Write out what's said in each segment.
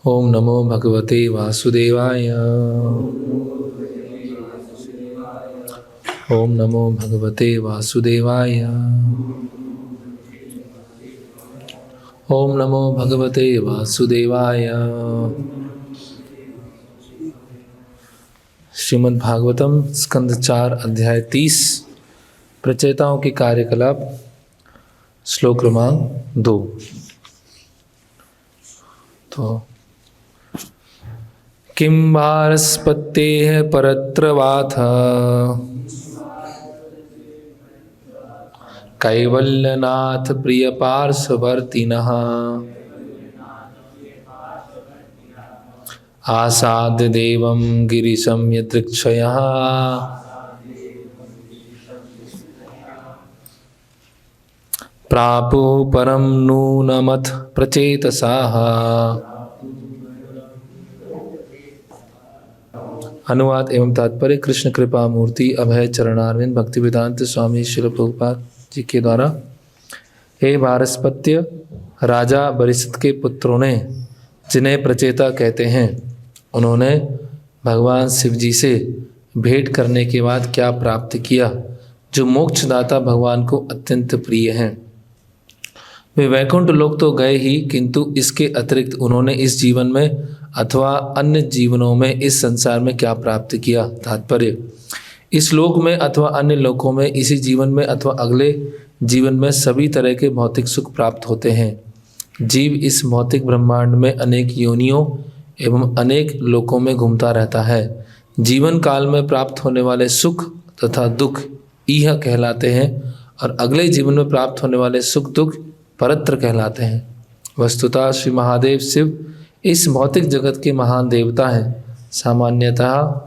ओम नमो भगवते वासुदेवाय। ओम नमो भगवते वासुदेवाय। ओम नमो भगवते वासुदेवाय। श्रीमद् भागवतम स्कंद 4 अध्याय 30 प्रचेताओं के कार्यकलाप श्लोक क्रमांक 2। तो किं वारस्पत्येह परत्र वाथ कैवल्यनाथ प्रिय पार्श्ववर्तिनः आसाद्य देवं गिरिशं यदृक्षयः प्रापुः परं नूनमथ प्रचेतसाः। अनुवाद एवं तात्पर्य। कृष्ण कृपा मूर्ति अभय चरणारविंद भक्तिवेदांत स्वामी श्रील प्रभुपाद जी के द्वारा। हे वारस्पत्य, राजा बरिष्ठ के पुत्रों ने, जिन्हें प्रचेता कहते हैं, उन्होंने भगवान शिव जी से भेंट करने के बाद क्या प्राप्त किया, जो मोक्षदाता भगवान को अत्यंत प्रिय हैं। वे वैकुंठ लोक तो गए ही, किंतु इसके अतिरिक्त उन्होंने इस जीवन में अथवा अन्य जीवनों में इस संसार में क्या प्राप्त किया। तात्पर्य, इस लोक में अथवा अन्य लोकों में, इसी जीवन में अथवा अगले जीवन में सभी तरह के भौतिक सुख प्राप्त होते हैं। जीव इस भौतिक ब्रह्मांड में अनेक योनियों एवं अनेक लोकों में घूमता रहता है। जीवन काल में प्राप्त होने वाले सुख तथा दुख इह कहलाते हैं और अगले जीवन में प्राप्त होने वाले सुख दुख परत्र कहलाते हैं। वस्तुतः श्री महादेव शिव इस भौतिक जगत के महान देवता हैं। सामान्यतः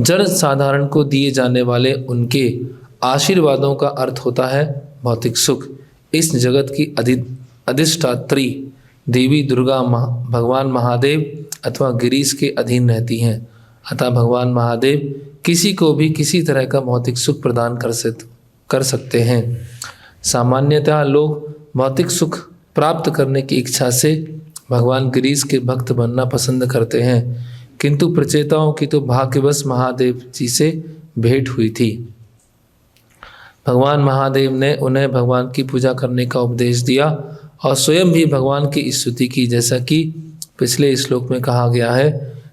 जड़ साधारण को दिए जाने वाले उनके आशीर्वादों का अर्थ होता है भौतिक सुख। इस जगत की अधिष्ठात्री देवी दुर्गा भगवान महादेव अथवा गिरीश के अधीन रहती हैं। अतः भगवान महादेव किसी को भी किसी तरह का भौतिक सुख प्रदान कर सकते हैं। सामान्यतः लोग भौतिक सुख प्राप्त करने की इच्छा से भगवान गिरीश के भक्त बनना पसंद करते हैं, किंतु प्रचेताओं की तो भाग्यवश महादेव जी से भेंट हुई थी। भगवान महादेव ने उन्हें भगवान की पूजा करने का उपदेश दिया और स्वयं भी भगवान की स्तुति की, जैसा कि पिछले श्लोक में कहा गया है।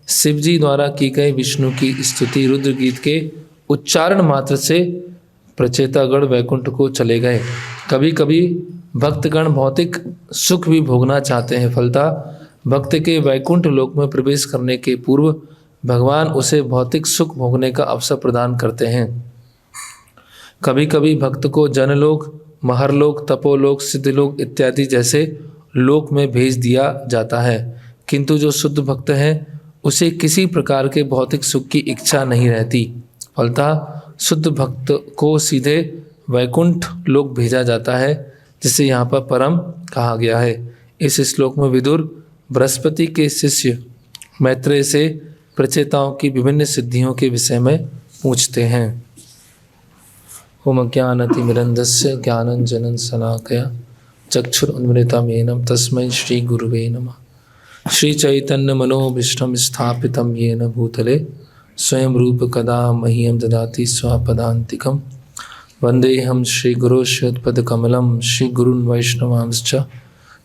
शिव जी द्वारा की गई विष्णु की स्तुति रुद्र गीत के उच्चारण मात्र से प्रचेतागण वैकुंठ को चले गए। कभी कभी भक्तगण भौतिक सुख भी भोगना चाहते हैं, फलतः भक्त के वैकुंठ लोक में प्रवेश करने के पूर्व भगवान उसे भौतिक सुख भोगने का अवसर प्रदान करते हैं। कभी कभी भक्त को जनलोक, महरलोक, तपोलोक, सिद्धलोक इत्यादि जैसे लोक में भेज दिया जाता है, किंतु जो शुद्ध भक्त है उसे किसी प्रकार के भौतिक सुख की इच्छा नहीं रहती। फलतः शुद्ध भक्त को सीधे वैकुंठ लोक भेजा जाता है, जिसे यहाँ पर परम कहा गया है। इस श्लोक में विदुर बृहस्पति के शिष्य मैत्रेय से प्रचेताओं की विभिन्न सिद्धियों के विषय में पूछते हैं। ओम ज्ञानतिमिरन्धस्य ज्ञानञ्जनं शलाकया चक्षुरुन्मिलितं येन तस्मै श्री गुरुवे नमः। श्री चैतन्य मनोभीष्टं स्थापितं येन भूतले स्वयं रूप कदा मह्यं ददाति स्वपदान्तिकं। वन्देऽहं श्रीगुरो श्रीयुतपदकमलं श्रीगुरून् वैष्णवांश्च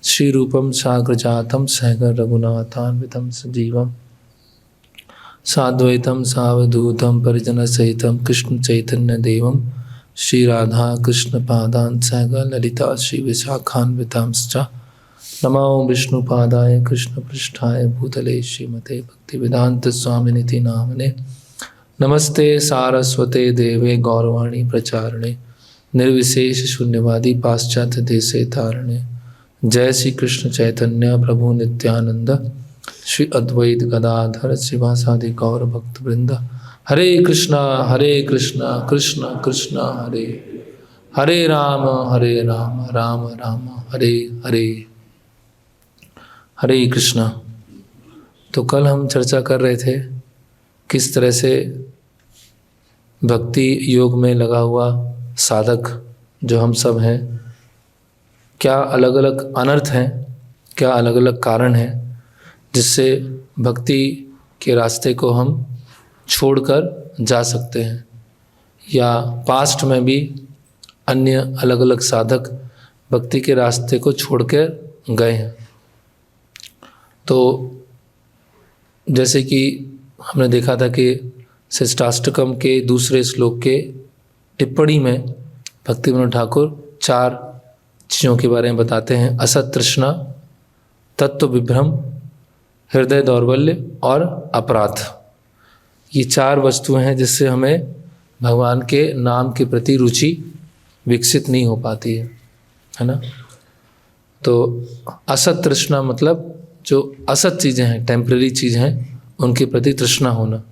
श्रीरूपं साग्रजातं सहगण रघुनाथान्वितं सजीवं साद्वैतं सावधूतं परिजनसहितं कृष्ण चैतन्य देवं श्रीराधा कृष्णपादान् सहगण ललिता श्रीविशाखान्वितांश्च। नमो विष्णुपादाय कृष्णपृष्ठाय भूतले श्रीमते भक्तिवेदांत स्वामिनिति नामने। नमस्ते सारस्वते देवे गौरवाणी प्रचारणे निर्विशेष शून्यवादी पाश्चात्य देशे तारणे। जय श्री कृष्ण चैतन्य प्रभु नित्यानंद श्री अद्वैत गदाधर शिवासादि गौर भक्त वृंद। हरे कृष्णा कृष्ण कृष्ण हरे हरे राम राम राम हरे हरे। हरे कृष्णा। तो कल हम चर्चा कर रहे थे किस तरह से भक्ति योग में लगा हुआ साधक जो हम सब हैं, क्या अलग अलग अनर्थ हैं, क्या अलग अलग कारण हैं जिससे भक्ति के रास्ते को हम छोड़कर जा सकते हैं। या पास्ट में भी अन्य अलग अलग साधक भक्ति के रास्ते को छोड़कर गए हैं। तो जैसे कि हमने देखा था कि शिष्टाष्टकम के दूसरे श्लोक के टिप्पणी में भक्ति विनोद ठाकुर 4 चीज़ों के बारे में बताते हैं। असत तृष्णा, तत्व विभ्रम, हृदय दौर्बल्य और अपराध। ये 4 वस्तुएं हैं जिससे हमें भगवान के नाम के प्रति रुचि विकसित नहीं हो पाती है ना। तो असत तृष्णा मतलब जो असत चीज़ें हैं, टेम्परेरी चीज़ हैं, उनके प्रति तृष्णा होना।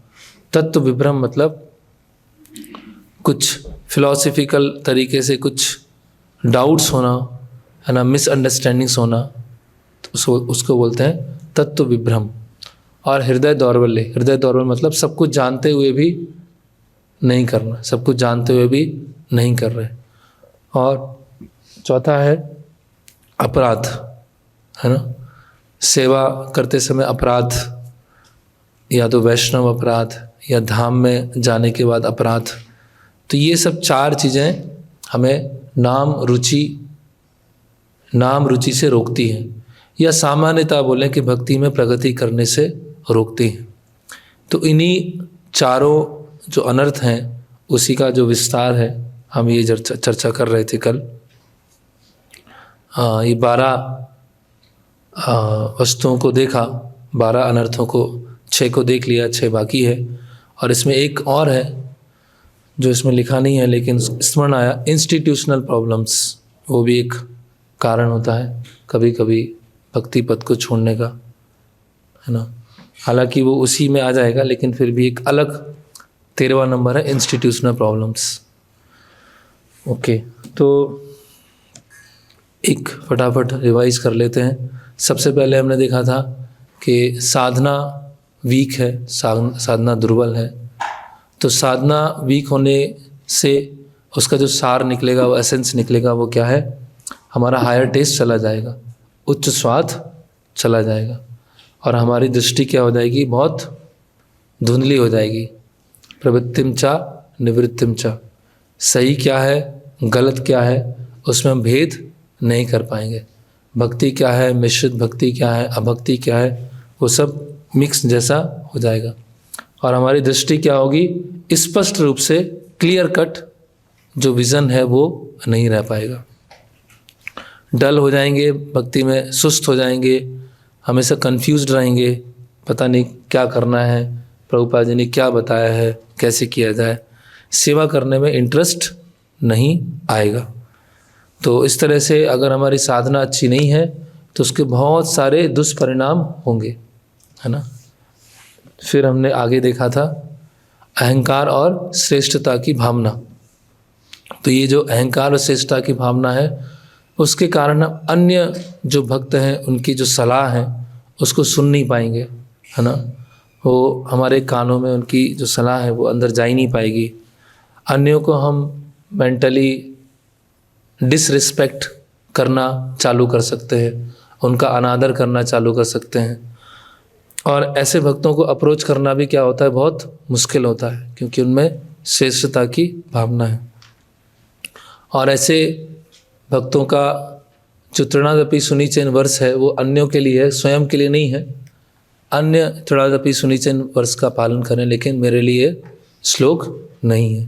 तत्व विभ्रम मतलब कुछ फिलॉसफिकल तरीके से कुछ डाउट्स होना, है ना, मिसअंडरस्टैंडिंग्स होना, तो उसको बोलते हैं तत्व विभ्रम। और हृदय दौर्बल्य, हृदय दौर्बल्य मतलब सब कुछ जानते हुए भी नहीं करना, सब कुछ जानते हुए भी नहीं कर रहे। और चौथा है अपराध, है ना, सेवा करते समय अपराध, या तो वैष्णव अपराध या धाम में जाने के बाद अपराध। तो ये सब 4 चीज़ें हमें नाम रुचि से रोकती हैं, या सामान्यतः बोलें कि भक्ति में प्रगति करने से रोकती हैं। तो इन्हीं चारों जो अनर्थ हैं उसी का जो विस्तार है, हम ये चर्चा कर रहे थे कल। ये 12 वस्तुओं को देखा, 12 अनर्थों को, 6 को देख लिया, 6 बाकी है। और इसमें एक और है जो इसमें लिखा नहीं है लेकिन स्मरण आया, इंस्टीट्यूशनल प्रॉब्लम्स। वो भी एक कारण होता है कभी कभी भक्ति पथ को छोड़ने का, है ना। हालांकि वो उसी में आ जाएगा लेकिन फिर भी एक अलग 13वां नंबर है इंस्टीट्यूशनल प्रॉब्लम्स। ओके, तो एक फटाफट रिवाइज कर लेते हैं। सबसे पहले हमने देखा था कि साधना वीक है, साधना दुर्बल है। तो साधना वीक होने से उसका जो सार निकलेगा, वो एसेंस निकलेगा, वो क्या है, हमारा हायर टेस्ट चला जाएगा, उच्च स्वाद चला जाएगा, और हमारी दृष्टि क्या हो जाएगी, बहुत धुंधली हो जाएगी। प्रवृत्तिम चा निवृत्तिम चा, सही क्या है गलत क्या है उसमें हम भेद नहीं कर पाएंगे। भक्ति क्या है, मिश्रित भक्ति क्या है, अभक्ति क्या है, वो सब मिक्स जैसा हो जाएगा। और हमारी दृष्टि क्या होगी, स्पष्ट रूप से क्लियर कट जो विज़न है वो नहीं रह पाएगा। डल हो जाएंगे भक्ति में, सुस्त हो जाएंगे, हमेशा कंफ्यूज्ड रहेंगे, पता नहीं क्या करना है, प्रभुपाद जी ने क्या बताया है, कैसे किया जाए। सेवा करने में इंटरेस्ट नहीं आएगा। तो इस तरह से अगर हमारी साधना अच्छी नहीं है तो उसके बहुत सारे दुष्परिणाम होंगे, है ना। फिर हमने आगे देखा था अहंकार और श्रेष्ठता की भावना। तो ये जो अहंकार और श्रेष्ठता की भावना है उसके कारण हम अन्य जो भक्त हैं उनकी जो सलाह है उसको सुन नहीं पाएंगे, है ना। वो हमारे कानों में उनकी जो सलाह है वो अंदर जा ही नहीं पाएगी। अन्यों को हम मेंटली डिसरिस्पेक्ट करना चालू कर सकते हैं, उनका अनादर करना चालू कर सकते हैं। और ऐसे भक्तों को अप्रोच करना भी क्या होता है, बहुत मुश्किल होता है, क्योंकि उनमें श्रेष्ठता की भावना है। और ऐसे भक्तों का जो तृणादपि सुनिचैन वर्ष है वो अन्यों के लिए है, स्वयं के लिए नहीं है। अन्य तृणादपि सुनिचैन वर्ष का पालन करें लेकिन मेरे लिए श्लोक नहीं है।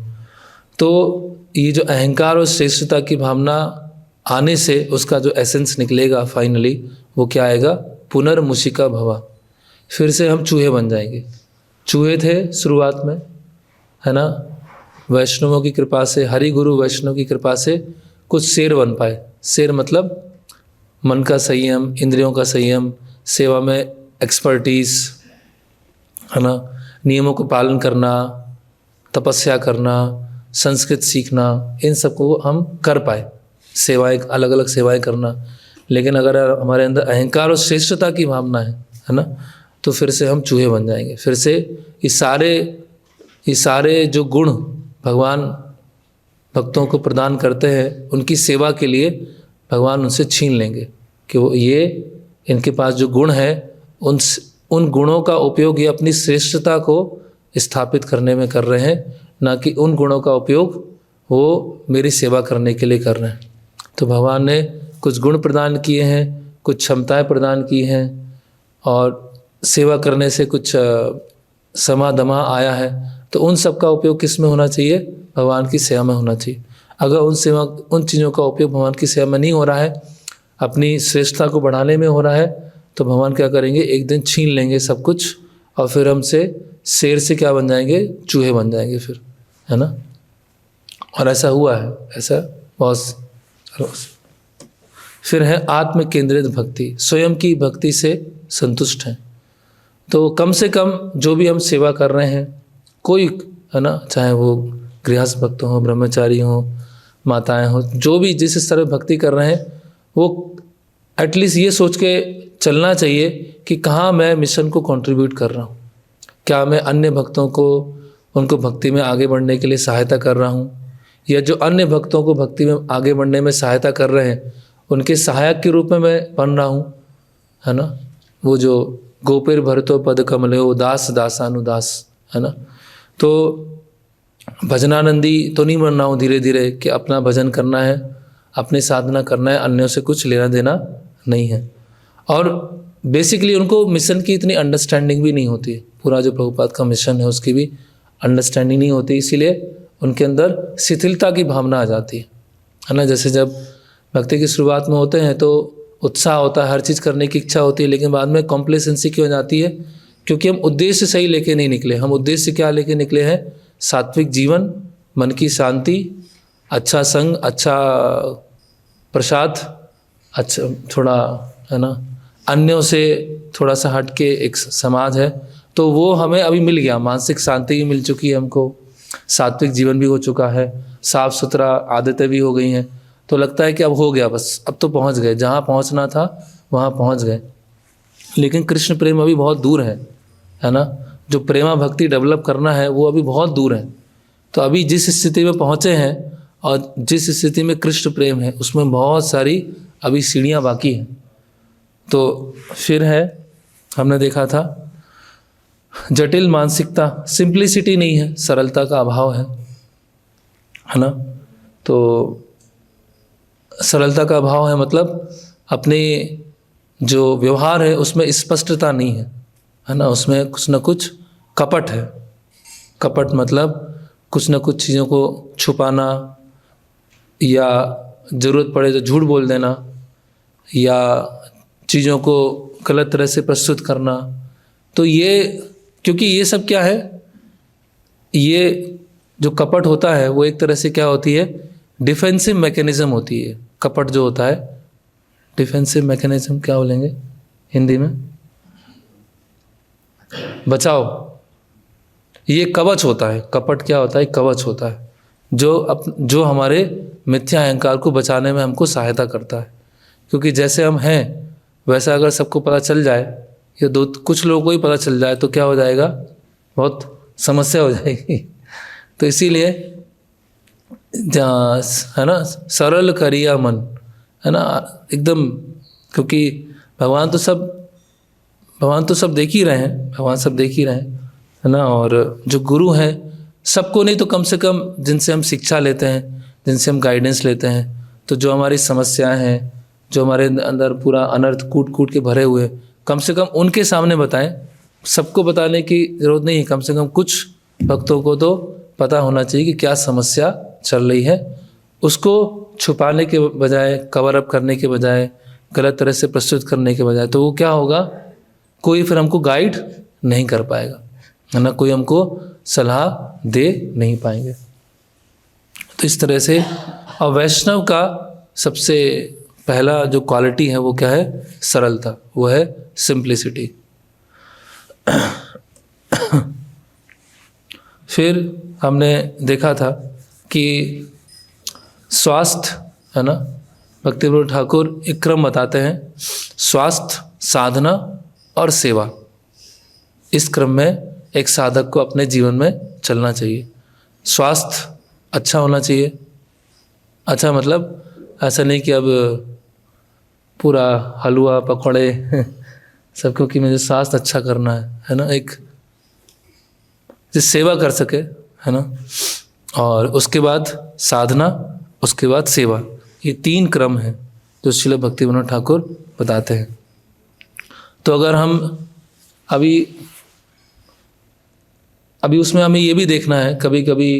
तो ये जो अहंकार और श्रेष्ठता की भावना आने से उसका जो एसेंस निकलेगा फाइनली वो क्या आएगा, पुनर्मुषिका भवा, फिर से हम चूहे बन जाएंगे। चूहे थे शुरुआत में, है ना, वैष्णवों की कृपा से, हरि गुरु वैष्णव की कृपा से कुछ शेर बन पाए। शेर मतलब मन का संयम, इंद्रियों का संयम, सेवा में एक्सपर्टीज, है ना, नियमों को पालन करना, तपस्या करना, संस्कृत सीखना, इन सबको हम कर पाए, सेवाएं, अलग अलग सेवाएं करना। लेकिन अगर हमारे अंदर अहंकार और श्रेष्ठता की भावना है ना, तो फिर से हम चूहे बन जाएंगे। फिर से ये सारे जो गुण भगवान भक्तों को प्रदान करते हैं उनकी सेवा के लिए भगवान उनसे छीन लेंगे कि वो ये इनके पास जो गुण है उन गुणों का उपयोग ये अपनी श्रेष्ठता को स्थापित करने में कर रहे हैं, ना कि उन गुणों का उपयोग वो मेरी सेवा करने के लिए कर रहे हैं। तो भगवान ने कुछ गुण प्रदान किए हैं, कुछ क्षमताएं प्रदान की हैं, और सेवा करने से कुछ समादमा आया है। तो उन सब का उपयोग किस में होना चाहिए? भगवान की सेवा में होना चाहिए। अगर उन चीज़ों का उपयोग भगवान की सेवा में नहीं हो रहा है, अपनी श्रेष्ठता को बढ़ाने में हो रहा है, तो भगवान क्या करेंगे? एक दिन छीन लेंगे सब कुछ, और फिर हमसे शेर से क्या बन जाएंगे? चूहे बन जाएंगे फिर, है ना। और ऐसा हुआ है, ऐसा बहुत। फिर है आत्म केंद्रित भक्ति, स्वयं की भक्ति से संतुष्ट हैं। तो कम से कम जो भी हम सेवा कर रहे हैं, कोई, है ना, चाहे वो गृहस्थ भक्त हो, ब्रह्मचारी हो, माताएं हो, जो भी जिस स्तर पर भक्ति कर रहे हैं, वो एटलीस्ट ये सोच के चलना चाहिए कि कहाँ मैं मिशन को कंट्रीब्यूट कर रहा हूँ। क्या मैं अन्य भक्तों को, उनको भक्ति में आगे बढ़ने के लिए सहायता कर रहा हूँ, या जो अन्य भक्तों को भक्ति में आगे बढ़ने में सहायता कर रहे हैं उनके सहायक के रूप में मैं बन रहा हूँ, है ना। वो जो गोपेर भरतो पद कमले हो दास दासानुदास, है ना। तो भजनानंदी तो नहीं बन रहा हूँ धीरे धीरे कि अपना भजन करना है, अपनी साधना करना है, अन्यों से कुछ लेना देना नहीं है। और बेसिकली उनको मिशन की इतनी अंडरस्टैंडिंग भी नहीं होती है, पूरा जो प्रभुपाद का मिशन है उसकी भी अंडरस्टैंडिंग नहीं होती, इसीलिए उनके अंदर शिथिलता की भावना आ जाती है ना। जैसे जब भक्ति की शुरुआत में होते हैं तो उत्साह होता है, हर चीज़ करने की इच्छा होती है, लेकिन बाद में कॉम्प्लेसेंसी क्यों हो जाती है? क्योंकि हम उद्देश्य सही लेके नहीं निकले। हम उद्देश्य क्या लेके निकले हैं? सात्विक जीवन, मन की शांति, अच्छा संग, अच्छा प्रसाद, अच्छा थोड़ा, है ना, अन्यों से थोड़ा सा हट के एक समाज है, तो वो हमें अभी मिल गया। मानसिक शांति भी मिल चुकी है हमको, सात्विक जीवन भी हो चुका है, साफ सुथरा आदतें भी हो गई हैं, तो लगता है कि अब हो गया, बस अब तो पहुंच गए, जहाँ पहुंचना था वहाँ पहुंच गए। लेकिन कृष्ण प्रेम अभी बहुत दूर है ना। जो प्रेमा भक्ति डेवलप करना है वो अभी बहुत दूर है। तो अभी जिस स्थिति में पहुँचे हैं और जिस स्थिति में कृष्ण प्रेम है उसमें बहुत सारी अभी सीढ़ियाँ बाकी हैं। तो फिर है, हमने देखा था जटिल मानसिकता, सिंप्लिसिटी नहीं है, सरलता का अभाव है ना। तो सरलता का अभाव है मतलब अपने जो व्यवहार है उसमें स्पष्टता नहीं है ना, उसमें कुछ न कुछ कपट है। कपट मतलब कुछ न कुछ चीज़ों को छुपाना, या ज़रूरत पड़े तो झूठ बोल देना, या चीज़ों को गलत तरह से प्रस्तुत करना। तो ये, क्योंकि ये सब क्या है, ये जो कपट होता है वो एक तरह से क्या होती है? डिफेंसिव मैकेनिज्म होती है। कपट जो होता है, डिफेंसिव मैकेनिज्म क्या बोलेंगे हिंदी में? बचाओ। ये कवच होता है। कपट क्या होता है? कवच होता है जो हमारे मिथ्या अहंकार को बचाने में हमको सहायता करता है। क्योंकि जैसे हम हैं वैसा अगर सबको पता चल जाए, या कुछ लोगों को ही पता चल जाए, तो क्या हो जाएगा? बहुत समस्या हो जाएगी। तो इसीलिए है ना, सरल करिया मन, है ना, एकदम, क्योंकि भगवान तो सब देख ही रहे हैं, भगवान सब देख ही रहे हैं, है ना। और जो गुरु हैं, सबको नहीं तो कम से कम जिनसे हम शिक्षा लेते हैं, जिनसे हम गाइडेंस लेते हैं, तो जो हमारी समस्याएं हैं, जो हमारे अंदर पूरा अनर्थ कूट कूट के भरे हुए, कम से कम उनके सामने बताएं। सबको बताने की ज़रूरत नहीं है, कम से कम कुछ भक्तों को तो पता होना चाहिए कि क्या समस्या चल रही है। उसको छुपाने के बजाय, कवर अप करने के बजाय, गलत तरह से प्रस्तुत करने के बजाय, तो वो क्या होगा? कोई फिर हमको गाइड नहीं कर पाएगा, है ना, कोई हमको सलाह दे नहीं पाएंगे। तो इस तरह से, और वैष्णव का सबसे पहला जो क्वालिटी है वो क्या है? सरलता, वो है सिंप्लिसिटी। फिर हमने देखा था कि स्वास्थ्य, है ना, भक्ति विनोद ठाकुर एक क्रम बताते हैं, स्वास्थ्य, साधना और सेवा। इस क्रम में एक साधक को अपने जीवन में चलना चाहिए। स्वास्थ्य अच्छा होना चाहिए। अच्छा मतलब ऐसा नहीं कि अब पूरा हलवा पकौड़े सबको कि मुझे स्वास्थ्य अच्छा करना है ना, एक जिस सेवा कर सके, है ना। और उसके बाद साधना, उसके बाद सेवा, ये 3 क्रम है जो श्रील भक्तिविनोद ठाकुर बताते हैं। तो अगर हम अभी उसमें हमें ये भी देखना है, कभी कभी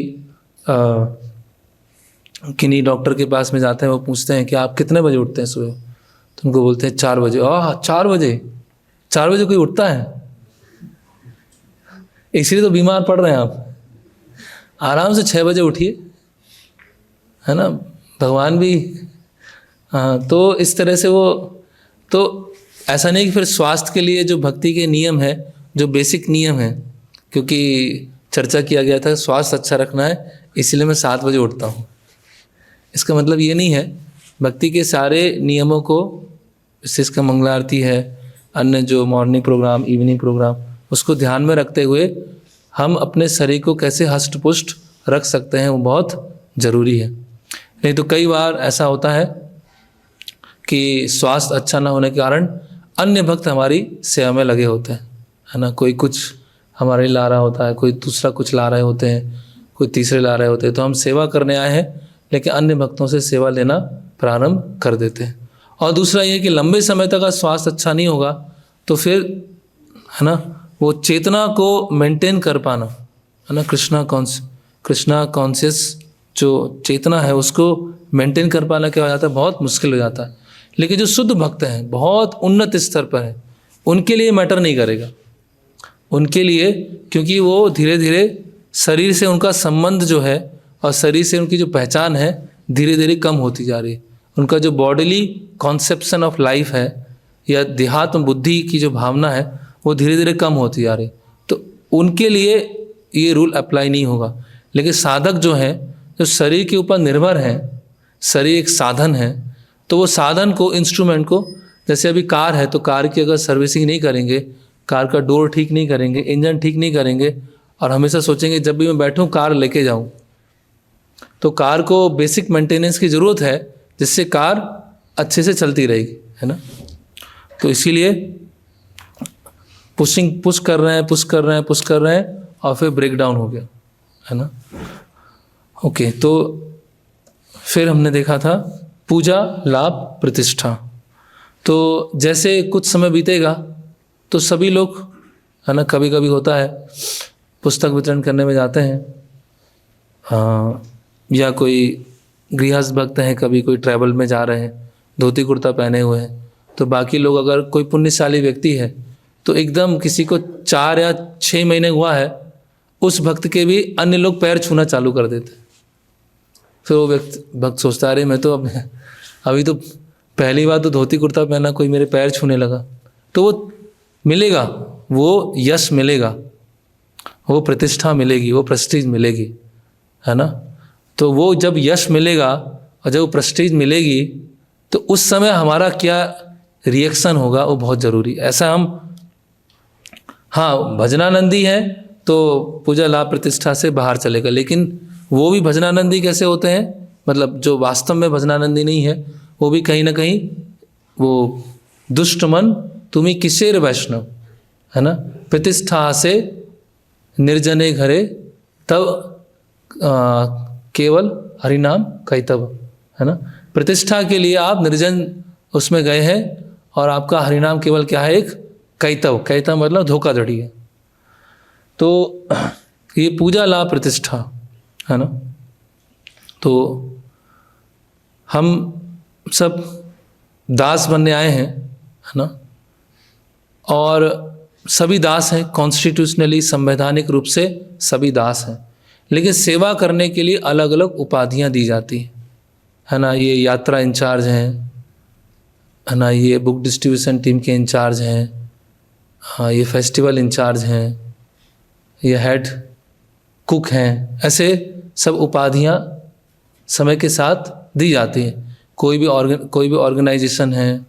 किन्हीं डॉक्टर के पास में जाते हैं, वो पूछते हैं कि आप कितने बजे उठते हैं सुबह, तो उनको बोलते हैं 4 बजे। 4 बजे, 4 बजे कोई उठता है? इसलिए तो बीमार पड़ रहे हैं आप। आराम से 6 बजे उठिए, है ना। भगवान भी तो इस तरह से वो, तो ऐसा नहीं कि फिर स्वास्थ्य के लिए जो भक्ति के नियम है, जो बेसिक नियम है, क्योंकि चर्चा किया गया था स्वास्थ्य अच्छा रखना है इसलिए मैं 7 बजे उठता हूँ, इसका मतलब ये नहीं है। भक्ति के सारे नियमों को, विशेष का मंगला आरती है, अन्य जो मॉर्निंग प्रोग्राम, इवनिंग प्रोग्राम, उसको ध्यान में रखते हुए हम अपने शरीर को कैसे हष्ट पुष्ट रख सकते हैं, वो बहुत ज़रूरी है। नहीं तो कई बार ऐसा होता है कि स्वास्थ्य अच्छा ना होने के कारण अन्य भक्त हमारी सेवा में लगे होते हैं, है ना। कोई कुछ हमारे लिए ला रहा होता है, कोई दूसरा कुछ ला रहे होते हैं, कोई तीसरे ला रहे होते हैं, तो हम सेवा करने आए हैं लेकिन अन्य भक्तों से सेवा लेना प्रारंभ कर देते हैं। और दूसरा ये कि लंबे समय तक स्वास्थ्य अच्छा नहीं होगा तो फिर, है ना, वो चेतना को मेंटेन कर पाना, है ना, कृष्णा कॉन्शियस जो चेतना है उसको मेंटेन कर पाना क्या हो जाता है, बहुत मुश्किल हो जाता है। लेकिन जो शुद्ध भक्त हैं, बहुत उन्नत स्तर पर हैं, उनके लिए मैटर नहीं करेगा। उनके लिए, क्योंकि वो धीरे धीरे शरीर से उनका संबंध जो है और शरीर से उनकी जो पहचान है धीरे धीरे कम होती जा रही है। उनका जो बॉडीली कॉन्सेप्शन ऑफ लाइफ है या देहात्म बुद्धि की जो भावना है वो धीरे धीरे कम होती जा रही, तो उनके लिए ये रूल अप्लाई नहीं होगा। लेकिन साधक जो हैं, जो शरीर के ऊपर निर्भर हैं, शरीर एक साधन है, तो वो साधन को, इंस्ट्रूमेंट को, जैसे अभी कार है तो कार की अगर सर्विसिंग नहीं करेंगे, कार का डोर ठीक नहीं करेंगे, इंजन ठीक नहीं करेंगे और हमेशा सोचेंगे जब भी मैं बैठूं कार लेके जाऊं, तो कार को बेसिक मेंटेनेंस की ज़रूरत है जिससे कार अच्छे से चलती रहेगी, है ना। तो इसीलिए पुश कर रहे हैं और फिर ब्रेक डाउन हो गया, है ना। ओके, तो फिर हमने देखा था पूजा, लाभ, प्रतिष्ठा। तो जैसे कुछ समय बीतेगा तो सभी लोग, है ना, कभी कभी होता है पुस्तक वितरण करने में जाते हैं, या कोई गृहस्थ भक्त हैं, कभी कोई ट्रैवल में जा रहे हैं, धोती कुर्ता पहने हुए हैं, तो बाकी लोग, अगर कोई पुण्यशाली व्यक्ति है तो एकदम किसी को 4 या 6 महीने हुआ है, उस भक्त के भी अन्य लोग पैर छूना चालू कर देते हैं। फिर वो भक्त सोचता, अरे मैं तो अभी तो पहली बार तो धोती कुर्ता पहना, कोई मेरे पैर छूने लगा। तो वो मिलेगा, वो यश मिलेगा, वो प्रतिष्ठा मिलेगी, वो प्रेस्टीज मिलेगी, है ना। तो वो जब यश मिलेगा और जब वो प्रेस्टीज मिलेगी तो उस समय हमारा क्या रिएक्शन होगा वो बहुत ज़रूरी। ऐसा हम, हाँ, भजनानंदी है तो पूजा, लाभ, प्रतिष्ठा से बाहर चलेगा, लेकिन वो भी भजनानंदी कैसे होते हैं, मतलब जो वास्तव में भजनानंदी नहीं है वो भी कहीं ना कहीं वो दुष्ट मन तुम्ही किसेर वैष्णव, है ना, प्रतिष्ठा से निर्जने घरे तब केवल हरिनाम कैतव, है ना। प्रतिष्ठा के लिए आप निर्जन उसमें गए हैं और आपका हरिनाम केवल क्या है, एक कैतव, कैतव मतलब धोखाधड़ी है। तो ये पूजा, लाभ, प्रतिष्ठा, है ना। तो हम सब दास बनने आए हैं, है ना, और सभी दास हैं, कॉन्स्टिट्यूशनली, संवैधानिक रूप से सभी दास हैं, लेकिन सेवा करने के लिए अलग अलग उपाधियां दी जाती हैं, है ना। ये यात्रा इंचार्ज हैं, है ना, ये बुक डिस्ट्रीब्यूशन टीम के इंचार्ज हैं, हाँ, ये फेस्टिवल इंचार्ज हैं, ये हेड कुक हैं। ऐसे सब उपाधियां समय के साथ दी जाती हैं। कोई भी ऑर्गेनाइजेशन है,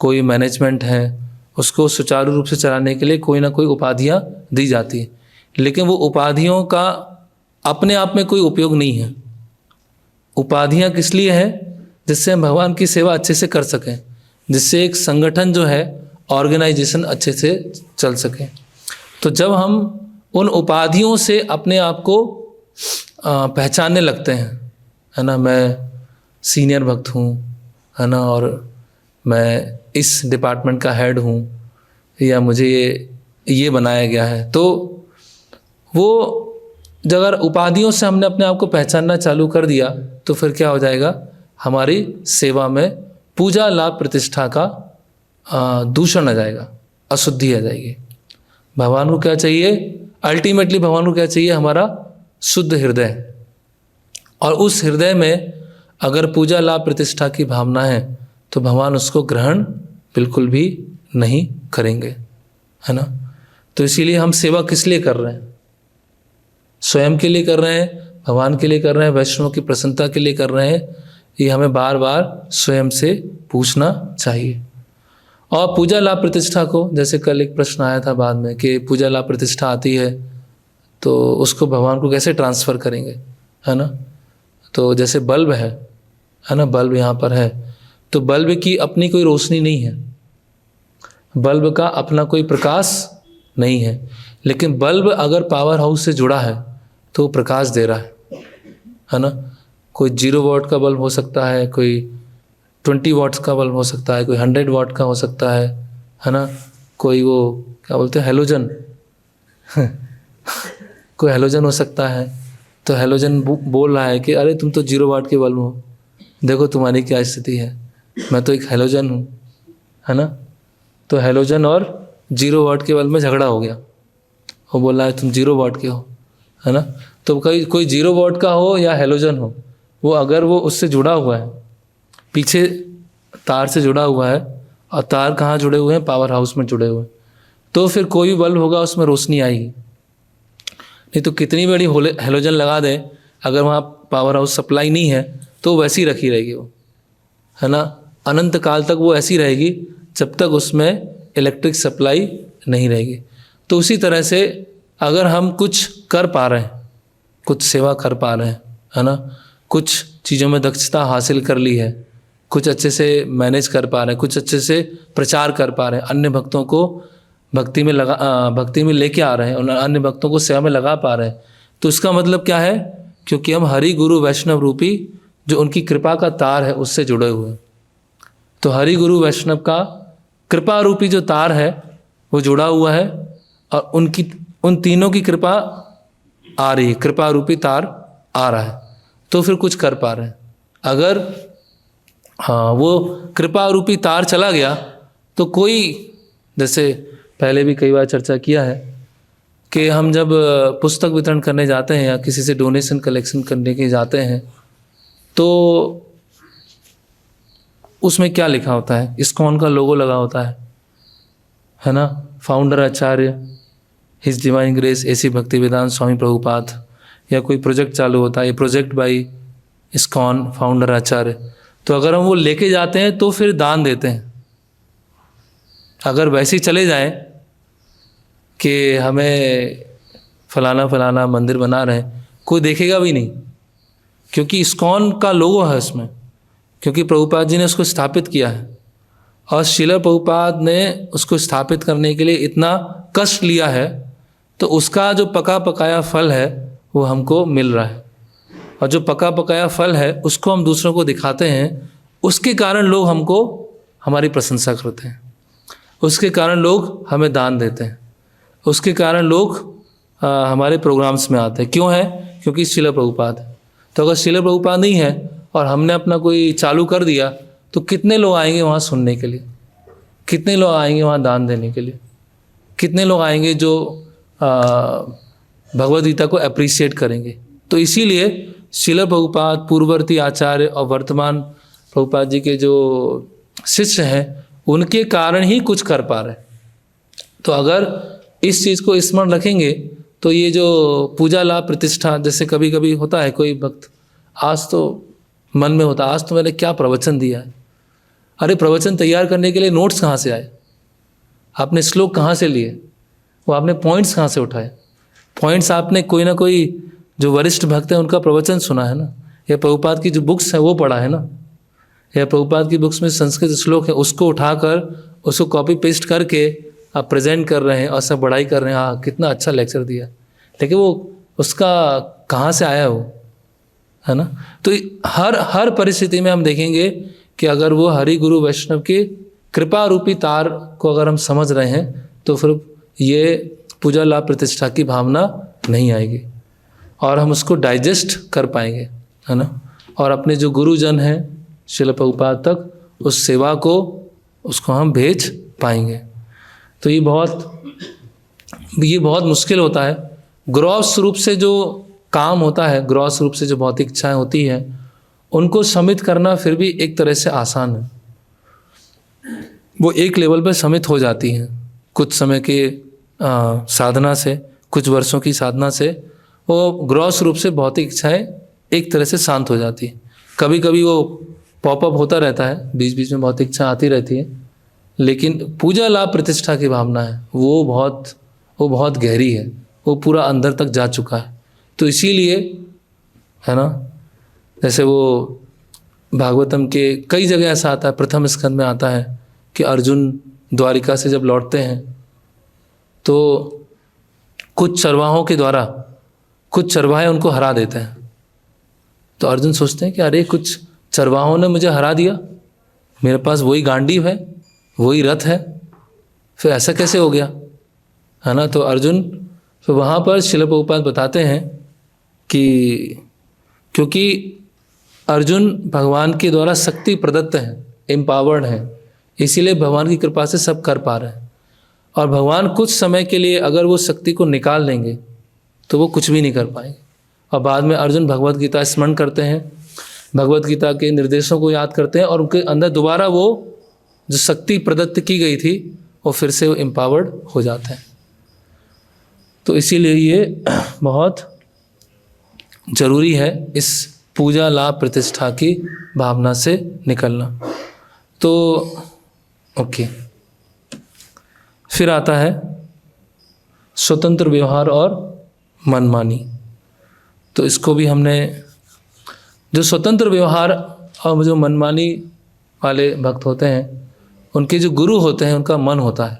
कोई मैनेजमेंट है, उसको सुचारू रूप से चलाने के लिए कोई ना कोई उपाधियां दी जाती हैं, लेकिन वो उपाधियों का अपने आप में कोई उपयोग नहीं है। उपाधियां किस लिए हैं, जिससे हम भगवान की सेवा अच्छे से कर सकें, जिससे एक संगठन जो है ऑर्गेनाइजेशन अच्छे से चल सके। तो जब हम उन उपाधियों से अपने आप को पहचानने लगते हैं, है ना, मैं सीनियर भक्त हूँ, है ना, और मैं इस डिपार्टमेंट का हेड हूँ, या मुझे ये बनाया गया है, तो वो अगर उपाधियों से हमने अपने आप को पहचानना चालू कर दिया तो फिर क्या हो जाएगा, हमारी सेवा में पूजा लाभ प्रतिष्ठा का दूषण आ जाएगा, अशुद्धि आ जाएगी। भगवान को क्या चाहिए, अल्टीमेटली भगवान को क्या चाहिए, हमारा शुद्ध हृदय। और उस हृदय में अगर पूजा लाभ प्रतिष्ठा की भावना है तो भगवान उसको ग्रहण बिल्कुल भी नहीं करेंगे, है ना। तो इसीलिए हम सेवा किस लिए कर रहे हैं, स्वयं के लिए कर रहे हैं, भगवान के लिए कर रहे हैं, वैष्णव की प्रसन्नता के लिए कर रहे हैं, ये हमें बार बार स्वयं से पूछना चाहिए। और पूजा लाभ प्रतिष्ठा को, जैसे कल एक प्रश्न आया था बाद में कि पूजा लाभ प्रतिष्ठा आती है तो उसको भगवान को कैसे ट्रांसफ़र करेंगे, है ना। तो जैसे बल्ब है ना, बल्ब यहाँ पर है, तो बल्ब की अपनी कोई रोशनी नहीं है, बल्ब का अपना कोई प्रकाश नहीं है, लेकिन बल्ब अगर पावर हाउस से जुड़ा है तो वो प्रकाश दे रहा है ना। कोई 0 वाट का बल्ब हो सकता है, कोई 20 वाट्स का बल्ब हो सकता है, कोई 100 वाट का हो सकता है ना। कोई वो क्या बोलते हैं, हेलोजन कोई हेलोजन हो सकता है। तो हेलोजन बोल रहा है कि अरे तुम तो 0 वाट के बल्ब हो, देखो तुम्हारी क्या स्थिति है, मैं तो एक हेलोजन हूँ, है ना। तो हेलोजन और 0 वाट के बल्ब में झगड़ा हो गया, वो बोल रहा है तुम 0 वाट के हो, है ना। तो कोई 0 वाट का हो या हेलोजन हो, वो अगर वो उससे जुड़ा हुआ है, पीछे तार से जुड़ा हुआ है, और तार कहाँ जुड़े हुए हैं, पावर हाउस में जुड़े हुए हैं, तो फिर कोई भी बल्ब होगा उसमें रोशनी आएगी। नहीं तो कितनी बड़ी हेलोजन लगा दें, अगर वहाँ पावर हाउस सप्लाई नहीं है तो वैसी रखी रहेगी वो, है ना। अनंत काल तक वो ऐसी रहेगी जब तक उसमें इलेक्ट्रिक सप्लाई नहीं रहेगी। तो उसी तरह से अगर हम कुछ कर पा रहे हैं, कुछ सेवा कर पा रहे हैं, है ना, कुछ चीज़ों में दक्षता हासिल कर ली है, कुछ अच्छे से मैनेज कर पा रहे हैं, कुछ अच्छे से प्रचार कर पा रहे हैं, अन्य भक्तों को भक्ति में लेके आ रहे हैं और अन्य भक्तों को सेवा में लगा पा रहे हैं, तो इसका मतलब क्या है, क्योंकि हम हरि गुरु वैष्णव रूपी जो उनकी कृपा का तार है उससे जुड़े हुए हैं। तो हरि गुरु वैष्णव का कृपा रूपी जो तार है वो जुड़ा हुआ है, और उन तीनों की कृपा आ रही है, कृपा रूपी तार आ रहा है, तो फिर कुछ कर पा रहे हैं। अगर वो कृपा रूपी तार चला गया तो कोई, जैसे पहले भी कई बार चर्चा किया है कि हम जब पुस्तक वितरण करने जाते हैं या किसी से डोनेशन कलेक्शन करने के जाते हैं तो उसमें क्या लिखा होता है, इस्कॉन का लोगो लगा होता है ना, founder acharya his divine grace A C Bhaktivedanta Swami Prabhupada, या कोई प्रोजेक्ट चालू होता है, project by ISKCON founder acharya. तो अगर हम वो लेके जाते हैं तो फिर दान देते हैं। अगर वैसे ही चले जाएं कि हमें फलाना फलाना मंदिर बना रहे हैं, कोई देखेगा भी नहीं, क्योंकि इस्कॉन का लोगो है उसमें, क्योंकि प्रभुपाद जी ने उसको स्थापित किया है, और श्रील प्रभुपाद ने उसको स्थापित करने के लिए इतना कष्ट लिया है, तो उसका जो पका पकाया फल है वो हमको मिल रहा है, और जो पका पकाया फल है उसको हम दूसरों को दिखाते हैं, उसके कारण लोग हमको हमारी प्रशंसा करते हैं, उसके कारण लोग हमें दान देते हैं, उसके कारण लोग हमारे प्रोग्राम्स में आते हैं। क्यों है? क्योंकि श्रील प्रभुपाद है। तो अगर श्रील प्रभुपाद नहीं है और हमने अपना कोई चालू कर दिया तो कितने लोग आएंगे वहाँ सुनने के लिए, कितने लोग आएंगे वहाँ दान देने के लिए, कितने लोग आएंगे जो भगवद गीता को अप्रिशिएट करेंगे। तो इसीलिए श्रील प्रभुपाद पूर्ववर्ती आचार्य और वर्तमान प्रभुपाद जी के जो शिष्य हैं उनके कारण ही कुछ कर पा रहे। तो अगर इस चीज़ को स्मरण रखेंगे तो ये जो पूजा लाभ प्रतिष्ठा, जैसे कभी कभी होता है कोई भक्त आज तो मन में होता आज तो मैंने क्या प्रवचन दिया है, अरे प्रवचन तैयार करने के लिए नोट्स कहाँ से आए, आपने श्लोक कहाँ से लिए, वो आपने पॉइंट्स कहाँ से उठाए, पॉइंट्स आपने कोई ना कोई जो वरिष्ठ भक्त हैं उनका प्रवचन सुना है ना, या प्रभुपाद की जो बुक्स है वो पढ़ा है ना, या प्रभुपाद की बुक्स में संस्कृत श्लोक है उसको उठाकर उसको कॉपी पेस्ट करके आप प्रेजेंट कर रहे हैं और सब बड़ाई कर रहे हैं, हाँ कितना अच्छा लेक्चर दिया, लेकिन वो उसका कहाँ से आया वो, है ना। तो हर परिस्थिति में हम देखेंगे कि अगर वो हरि गुरु वैष्णव की कृपा रूपी तार को अगर हम समझ रहे हैं तो फिर ये पूजा लाभ प्रतिष्ठा की भावना नहीं आएगी और हम उसको डाइजेस्ट कर पाएंगे, है ना। और अपने जो गुरुजन हैं श्रील प्रभुपाद तक उस सेवा को उसको हम भेज पाएंगे। तो ये बहुत मुश्किल होता है। ग्रॉस रूप से जो काम होता है, ग्रॉस रूप से जो भौतिक इच्छाएं होती हैं, उनको समित करना फिर भी एक तरह से आसान है। वो एक लेवल पर समित हो जाती हैं कुछ समय के साधना से, कुछ वर्षों की साधना से वो ग्रॉस रूप से भौतिक इच्छाएं एक तरह से शांत हो जाती है। कभी कभी वो पॉपअप होता रहता है, बीच बीच में भौतिक इच्छा आती रहती है, लेकिन पूजा लाभ प्रतिष्ठा की भावना है वो बहुत गहरी है, वो पूरा अंदर तक जा चुका है। तो इसीलिए, है ना, जैसे वो भागवतम के कई जगह ऐसा आता है, प्रथम स्कंद में आता है कि अर्जुन द्वारिका से जब लौटते हैं तो कुछ चरवाहों के द्वारा कुछ चरवाहे उनको हरा देते हैं। तो अर्जुन सोचते हैं कि अरे कुछ चरवाहों ने मुझे हरा दिया, मेरे पास वही गांडीव है, वही रथ है, फिर ऐसा कैसे हो गया, है ना। तो अर्जुन फिर वहाँ पर श्रील प्रभुपाद बताते हैं कि क्योंकि अर्जुन भगवान के द्वारा शक्ति प्रदत्त हैं, एम्पावर्ड हैं, इसीलिए भगवान की कृपा से सब कर पा रहे हैं। और भगवान कुछ समय के लिए अगर वो शक्ति को निकाल देंगे तो वो कुछ भी नहीं कर पाएंगे। और बाद में अर्जुन भगवत गीता स्मरण करते हैं, भगवत गीता के निर्देशों को याद करते हैं और उनके अंदर दोबारा वो जो शक्ति प्रदत्त की गई थी वो फिर से वो एम्पावर्ड हो जाते हैं। तो इसीलिए ये बहुत जरूरी है इस पूजा लाभ प्रतिष्ठा की भावना से निकलना। तो ओके, फिर आता है स्वतंत्र व्यवहार और मनमानी। तो इसको भी हमने, जो स्वतंत्र व्यवहार और जो मनमानी वाले भक्त होते हैं, उनके जो गुरु होते हैं उनका मन होता है,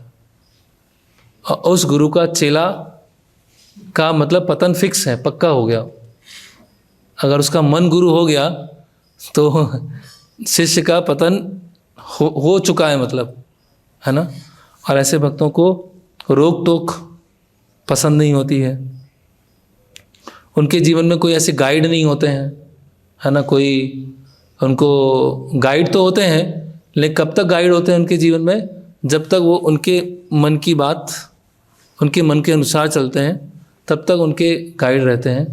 और उस गुरु का चेला का मतलब पतन फिक्स है, पक्का हो गया। अगर उसका मन गुरु हो गया तो शिष्य का पतन हो चुका है, मतलब, है ना। और ऐसे भक्तों को रोक टोक पसंद नहीं होती है, उनके जीवन में कोई ऐसे गाइड नहीं होते हैं, है ना। कोई उनको गाइड तो होते हैं, लेकिन कब तक गाइड होते हैं उनके जीवन में, जब तक वो उनके मन की बात उनके मन के अनुसार चलते हैं तब तक उनके गाइड रहते हैं।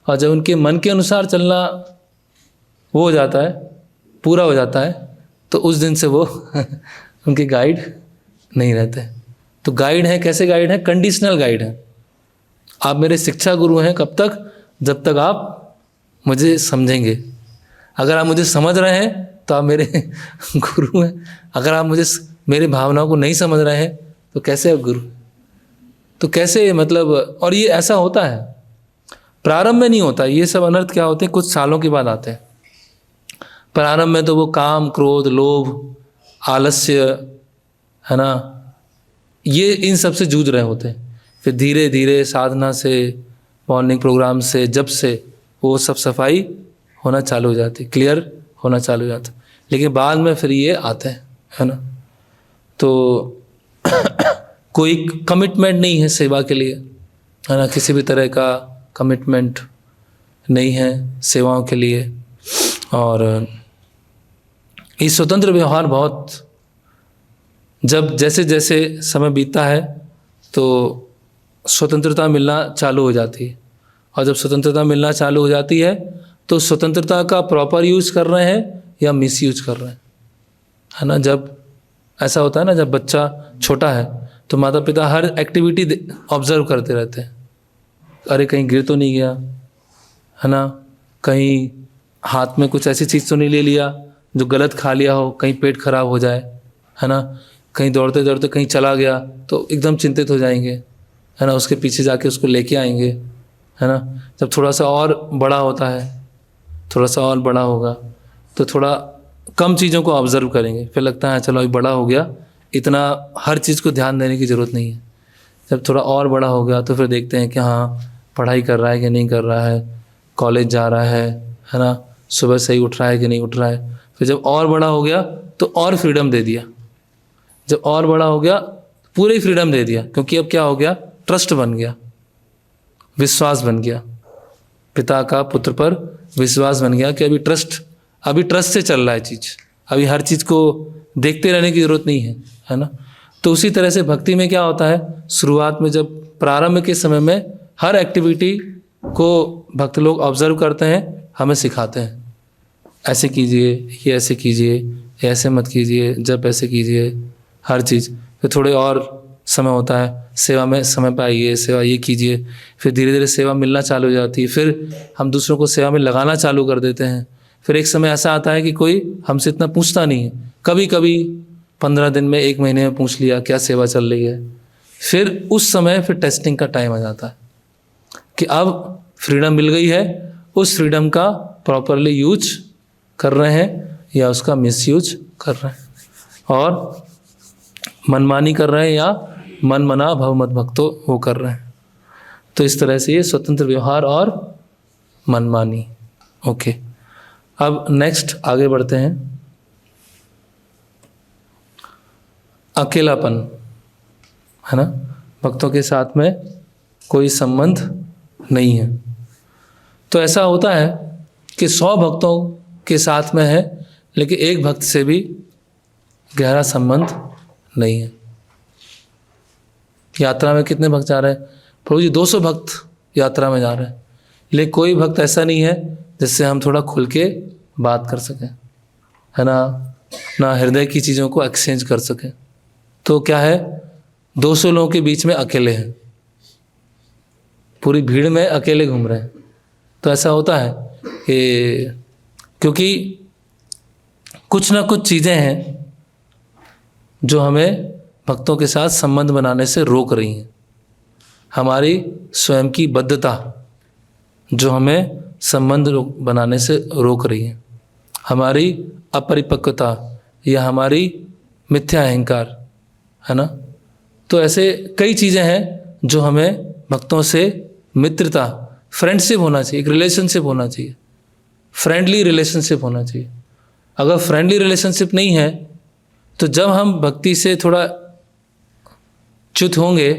और जब उनके मन के अनुसार चलना वो हो जाता है, पूरा हो जाता है, तो उस दिन से वो उनके गाइड नहीं रहते। तो गाइड है, कैसे गाइड है? कंडीशनल गाइड है। आप मेरे शिक्षा गुरु हैं कब तक? जब तक आप मुझे समझेंगे। अगर आप मुझे समझ रहे हैं तो आप मेरे गुरु हैं, अगर आप मेरी भावनाओं को नहीं समझ रहे हैं तो कैसे आप गुरु? तो कैसे, मतलब, और ये ऐसा होता है, प्रारंभ में नहीं होता। ये सब अनर्थ क्या होते हैं? कुछ सालों के बाद आते हैं। प्रारंभ में तो वो काम, क्रोध, लोभ, आलस्य, है ना, ये इन सब से जूझ रहे होते हैं। फिर धीरे धीरे साधना से, मॉर्निंग प्रोग्राम से, जब से वो सब सफाई होना चालू हो जाती, क्लियर होना चालू हो जाता, लेकिन बाद में फिर ये आते हैं, है ना। तो कोई कमिटमेंट नहीं है सेवा के लिए, है ना, किसी भी तरह का कमिटमेंट नहीं है सेवाओं के लिए। और ये स्वतंत्र व्यवहार बहुत, जब जैसे जैसे समय बीतता है तो स्वतंत्रता मिलना चालू हो जाती है। और जब स्वतंत्रता मिलना चालू हो जाती है तो स्वतंत्रता का प्रॉपर यूज कर रहे हैं या मिस यूज कर रहे हैं, है ना। जब ऐसा होता है ना, जब बच्चा छोटा है तो माता पिता हर एक्टिविटी ऑब्जर्व करते रहते हैं, अरे कहीं गिर तो नहीं गया, है ना, कहीं हाथ में कुछ ऐसी चीज़ तो नहीं ले लिया जो गलत खा लिया हो, कहीं पेट खराब हो जाए, है ना, कहीं दौड़ते दौड़ते कहीं चला गया तो एकदम चिंतित हो जाएंगे, है ना, उसके पीछे जाके उसको लेके आएंगे, है ना। जब थोड़ा सा और बड़ा होता है, थोड़ा सा और बड़ा होगा तो थोड़ा कम चीज़ों को ऑब्जर्व करेंगे, फिर लगता है चलो अभी बड़ा हो गया, इतना हर चीज़ को ध्यान देने की ज़रूरत नहीं है। जब थोड़ा और बड़ा हो गया तो फिर देखते हैं कि हाँ पढ़ाई कर रहा है कि नहीं कर रहा है, कॉलेज जा रहा है ना, सुबह सही उठ रहा है कि नहीं उठ रहा है। फिर जब और बड़ा हो गया तो और फ्रीडम दे दिया, जब और बड़ा हो गया पूरी फ्रीडम दे दिया, क्योंकि अब क्या हो गया, ट्रस्ट बन गया, विश्वास बन गया, पिता का पुत्र पर विश्वास बन गया कि अभी ट्रस्ट से चल रहा है चीज़, अभी हर चीज़ को देखते रहने की ज़रूरत नहीं है ना। तो उसी तरह से भक्ति में क्या होता है, शुरुआत में जब प्रारंभ के समय में हर एक्टिविटी को भक्त लोग ऑब्जर्व करते हैं, हमें सिखाते हैं, ऐसे कीजिए, ये ऐसे कीजिए, ये ऐसे मत कीजिए, जब ऐसे कीजिए, हर चीज़। फिर थोड़े और समय होता है, सेवा में समय पर आइए, सेवा ये कीजिए, फिर धीरे धीरे सेवा मिलना चालू हो जाती है, फिर हम दूसरों को सेवा में लगाना चालू कर देते हैं। फिर एक समय ऐसा आता है कि कोई हमसे इतना पूछता नहीं है, कभी कभी 15 दिन में, 1 महीने में पूछ लिया क्या सेवा चल रही है। फिर उस समय फिर टेस्टिंग का टाइम आ जाता है कि अब फ्रीडम मिल गई है, उस फ्रीडम का प्रॉपरली यूज कर रहे हैं या उसका मिसयूज कर रहे हैं, और मनमानी कर रहे हैं या मन मना भव मत भक्तो वो कर रहे हैं। तो इस तरह से ये स्वतंत्र व्यवहार और मनमानी। ओके, अब नेक्स्ट आगे बढ़ते हैं। अकेलापन, है ना, भक्तों के साथ में कोई संबंध नहीं है। तो ऐसा होता है कि 100 भक्तों के साथ में है, लेकिन एक भक्त से भी गहरा संबंध नहीं है। यात्रा में कितने भक्त जा रहे हैं, प्रभु जी 200 भक्त यात्रा में जा रहे हैं, लेकिन कोई भक्त ऐसा नहीं है जिससे हम थोड़ा खुल के बात कर सकें, है ना हृदय की चीज़ों को एक्सचेंज कर सकें। तो क्या है, 200 लोगों के बीच में अकेले हैं, पूरी भीड़ में अकेले घूम रहे हैं। तो ऐसा होता है कि क्योंकि कुछ ना कुछ चीज़ें हैं जो हमें भक्तों के साथ संबंध बनाने से रोक रही हैं। हमारी स्वयं की बद्धता जो हमें संबंध बनाने से रोक रही है, हमारी अपरिपक्वता या हमारी मिथ्या अहंकार, है ना। तो ऐसे कई चीज़ें हैं जो हमें भक्तों से मित्रता, फ्रेंडशिप होना चाहिए, एक रिलेशनशिप होना चाहिए, फ्रेंडली रिलेशनशिप होना चाहिए। अगर फ्रेंडली रिलेशनशिप नहीं है तो जब हम भक्ति से थोड़ा च्युत होंगे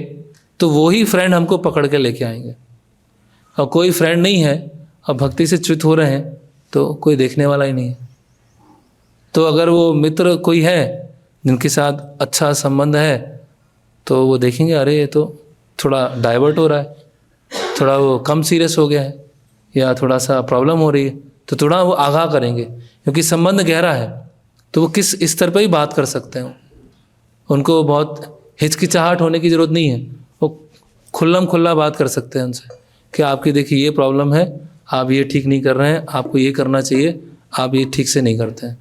तो वो ही फ्रेंड हमको पकड़ के लेके आएंगे। और कोई फ्रेंड नहीं है और भक्ति से च्युत हो रहे हैं तो कोई देखने वाला ही नहीं है। तो अगर वो मित्र कोई है जिनके साथ अच्छा संबंध है तो वो देखेंगे, अरे ये तो थोड़ा डाइवर्ट हो रहा है, थोड़ा वो कम सीरियस हो गया है या थोड़ा सा प्रॉब्लम हो रही है, तो थोड़ा वो आगाह करेंगे, क्योंकि संबंध गहरा है। तो वो किस स्तर पर ही बात कर सकते हैं, उनको बहुत हिचकिचाहट होने की ज़रूरत नहीं है, वो खुल्लम खुल्ला बात कर सकते हैं उनसे कि आपकी देखिए ये प्रॉब्लम है, आप ये ठीक नहीं कर रहे हैं, आपको ये करना चाहिए, आप ये ठीक से नहीं करते हैं।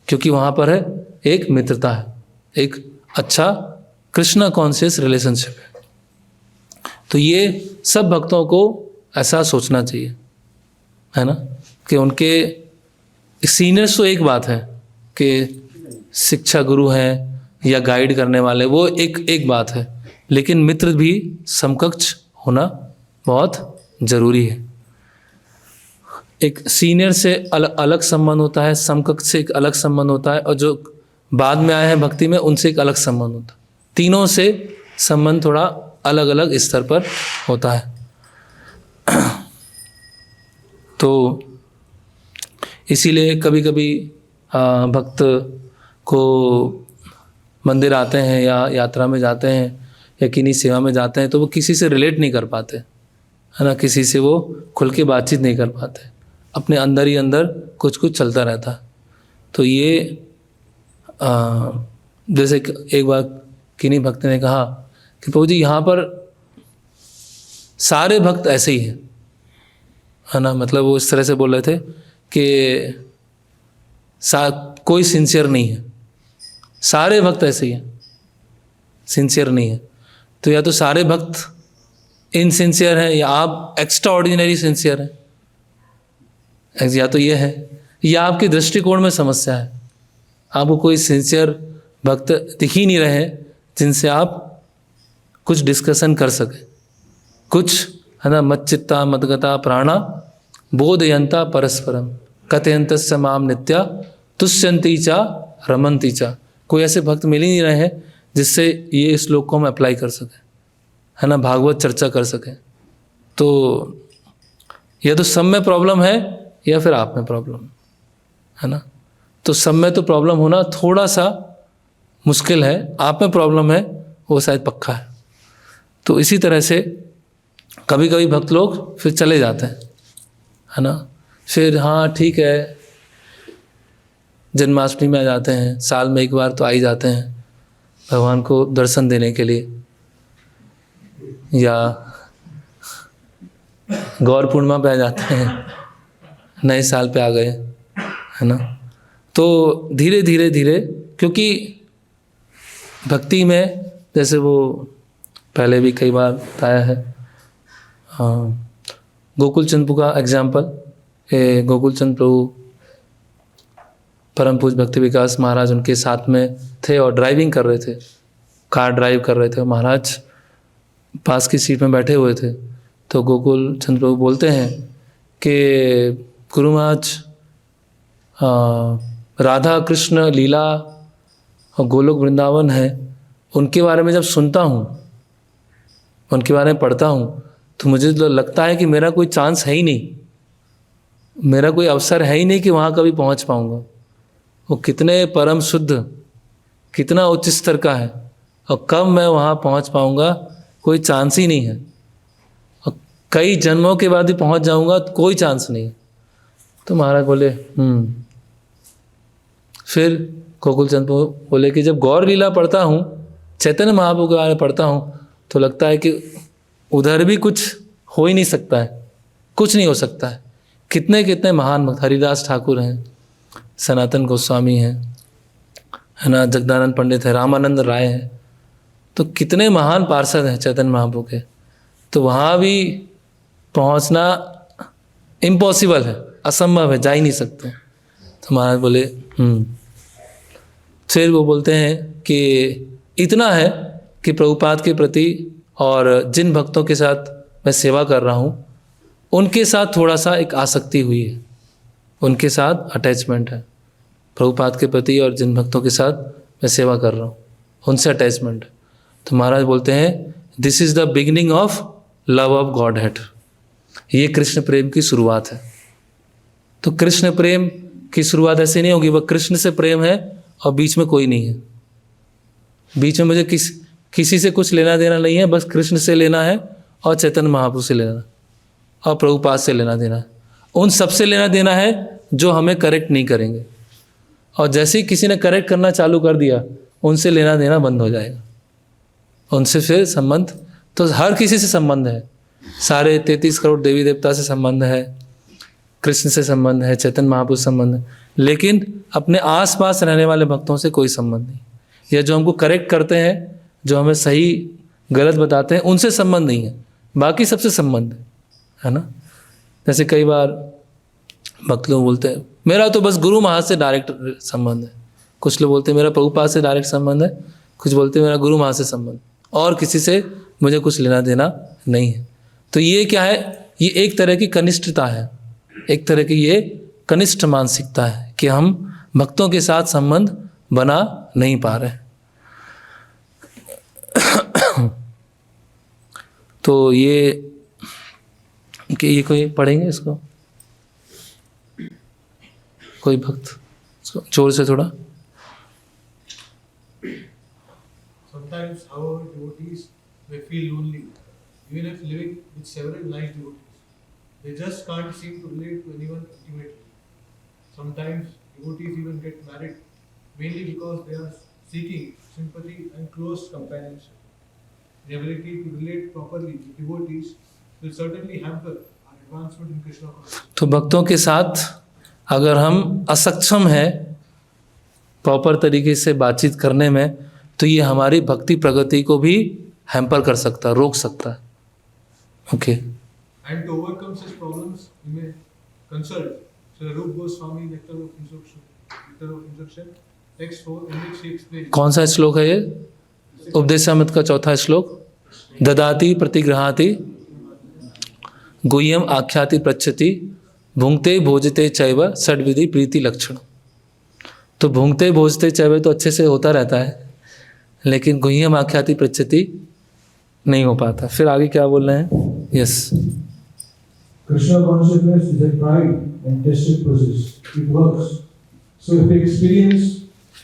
क्योंकि वहाँ पर है एक मित्रता है, एक अच्छा कृष्णा कॉन्शियस रिलेशनशिप है। तो ये सब भक्तों को ऐसा सोचना चाहिए, है ना, कि उनके सीनियर्स तो एक बात है कि शिक्षा गुरु हैं या गाइड करने वाले, वो एक बात है, लेकिन मित्र भी समकक्ष होना बहुत ज़रूरी है। एक सीनियर से अलग संबंध होता है, समकक्ष से एक अलग संबंध होता है, और जो बाद में आए हैं भक्ति में उनसे एक अलग संबंध होता है। तीनों से संबंध थोड़ा अलग अलग स्तर पर होता है। तो इसीलिए कभी कभी भक्त को मंदिर आते हैं या यात्रा में जाते हैं या किन्हीं सेवा में जाते हैं तो वो किसी से रिलेट नहीं कर पाते, है ना, किसी से वो खुल के बातचीत नहीं कर पाते, अपने अंदर ही अंदर कुछ कुछ चलता रहता है। तो ये जैसे एक बार किन्हीं भक्त ने कहा कि प्रभु जी यहाँ पर सारे भक्त ऐसे ही हैं, है ना, मतलब वो इस तरह से बोल रहे थे कि कोई सिंसियर नहीं है, सारे भक्त ऐसे ही हैं, सिंसियर नहीं है। तो या तो सारे भक्त इनसिंसियर हैं या आप एक्स्ट्रा ऑर्डिनरी सिंसियर हैं, या तो ये है, या आपकी दृष्टिकोण में समस्या है, आपको कोई सिंसियर भक्त दिख ही नहीं रहे जिनसे आप कुछ डिस्कशन कर सकें, कुछ है ना, मच्चित्ता मदगता प्राणा बोधयंता परस्परम कथयंतस्य माम नित्या तुष्यंती चा रमंती चा। कोई ऐसे भक्त मिल ही नहीं रहे हैं जिससे ये श्लोक को हम अप्लाई कर सकें, है ना, भागवत चर्चा कर सकें। तो या तो सब में प्रॉब्लम है या फिर आप में प्रॉब्लम है ना। तो सब में तो प्रॉब्लम होना थोड़ा सा मुश्किल है, आप में प्रॉब्लम है वो शायद पक्का है। तो इसी तरह से कभी कभी भक्त लोग फिर चले जाते हैं, है ना, फिर हाँ ठीक है जन्माष्टमी में आ जाते हैं, साल में एक बार तो आ ही जाते हैं भगवान को दर्शन देने के लिए, या गौर पूर्णिमा पे आ जाते हैं, नए साल पे आ गए, है ना। तो धीरे धीरे धीरे, क्योंकि भक्ति में जैसे वो पहले भी कई बार बताया है, गोकुल चंद प्रभु का एग्जाम्पल, गोकुल चंद प्रभु परम पूज्य भक्ति विकास महाराज उनके साथ में थे और ड्राइविंग कर रहे थे, कार ड्राइव कर रहे थे, महाराज पास की सीट में बैठे हुए थे। तो गोकुल चंद प्रभु बोलते हैं कि गुरु महाराज राधा कृष्ण लीला और गोलोक वृंदावन है, उनके बारे में जब सुनता हूँ, उनके बारे में पढ़ता हूँ, तो मुझे तो लगता है कि मेरा कोई चांस है ही नहीं, मेरा कोई अवसर है ही नहीं कि वहाँ कभी पहुँच पाऊँगा। वो कितने परम शुद्ध, कितना उच्च स्तर का है, और कब मैं वहाँ पहुँच पाऊँगा कोई चांस ही नहीं है, और कई जन्मों के बाद ही पहुँच जाऊँगा तो कोई चांस नहीं है। तो महाराज बोले फिर गोकुल चंद बोले कि जब गौर लीला पढ़ता हूँ, चैतन्य महाप्रभु के बारे में पढ़ता हूँ, तो लगता है कि उधर भी कुछ हो ही नहीं सकता है, कुछ नहीं हो सकता है। कितने कितने महान भक्त, हरिदास ठाकुर हैं, सनातन गोस्वामी हैं, है ना, जगदानंद पंडित है, रामानंद राय हैं, तो कितने महान पार्षद हैं चैतन्य महाप्रभु के। तो वहाँ भी पहुँचना इम्पॉसिबल है, असंभव है, जा ही नहीं सकते। तो महाराज बोले फिर वो बोलते हैं कि इतना है कि प्रभुपाद के प्रति और जिन भक्तों के साथ मैं सेवा कर रहा हूँ उनके साथ थोड़ा सा एक आसक्ति हुई है, उनके साथ अटैचमेंट है, प्रभुपाद के प्रति और जिन भक्तों के साथ मैं सेवा कर रहा हूँ उनसे अटैचमेंट है। तो महाराज बोलते हैं this is the beginning of love of God head, ये कृष्ण प्रेम की शुरुआत है। तो कृष्ण प्रेम की शुरुआत ऐसे नहीं होगी, वह कृष्ण से प्रेम है और बीच में कोई नहीं है, बीच में मुझे किसी से कुछ लेना देना नहीं है, बस कृष्ण से लेना है और चैतन्य महाप्रभु से लेना और प्रभुपाद से लेना देना है। उन सब से लेना देना है जो हमें करेक्ट नहीं करेंगे, और जैसे ही किसी ने करेक्ट करना चालू कर दिया उनसे लेना देना बंद हो जाएगा, उनसे फिर संबंध, तो हर किसी से संबंध है, सारे 33 करोड़ देवी देवता से संबंध है, कृष्ण से संबंध है, चैतन्य महाप्रभु से संबंध है, लेकिन अपने आसपास रहने वाले भक्तों से कोई संबंध नहीं, या जो हमको करेक्ट करते हैं, जो हमें सही गलत बताते हैं, उनसे संबंध नहीं है, बाकी सबसे संबंध है ना। जैसे कई बार भक्त लोग बोलते हैं मेरा तो बस गुरु महाराज से डायरेक्ट संबंध है, कुछ लोग बोलते हैं मेरा प्रभुपाद से डायरेक्ट संबंध है, कुछ बोलते हैं मेरा गुरु महाराज से संबंध, और किसी से मुझे कुछ लेना देना नहीं है। तो ये क्या है, ये एक तरह की कनिष्ठता है, एक तरह की ये कनिष्ठ मानसिकता है कि हम भक्तों के साथ संबंध बना नहीं पा रहे। तो ये कोई पढ़ेंगे इसको, कोई भक्त जोर से थोड़ा। Sometimes our devotees may feel lonely, even if living with several nice devotees. They just can't seem to relate to anyone intimately. Sometimes devotees even get married, mainly because they are seeking sympathy and close companionship. The ability to relate properly with devotees will certainly hamper our advancement in Krishna consciousness. तो भक्तों के साथ अगर हम असक्षम हैं proper तरीके से बातचीत करने में, तो ये हमारी भक्ति प्रगति को भी हैम्पर कर सकता है, रोक सकता है। Okay. And to overcome such problems, we may consult Sri Rupa Goswami, Nectar of Instruction, text in which he explains. कौन सा श्लोक है ये? उपदेशामृत का चौथा श्लोक। ददाति प्रतिगृहाति गुह्यम आख्याति पृच्छति भुंक्ते भोजते चैव षड्विधि प्रीति लक्षण। तो भुंक्ते भोजते चैव तो अच्छे से होता रहता है, लेकिन गुह्यम आख्याति पृच्छति नहीं हो पाता। फिर आगे क्या बोल रहे हैं? Yes. Krishna consciousness is a tried and tested process. It works. So if we experience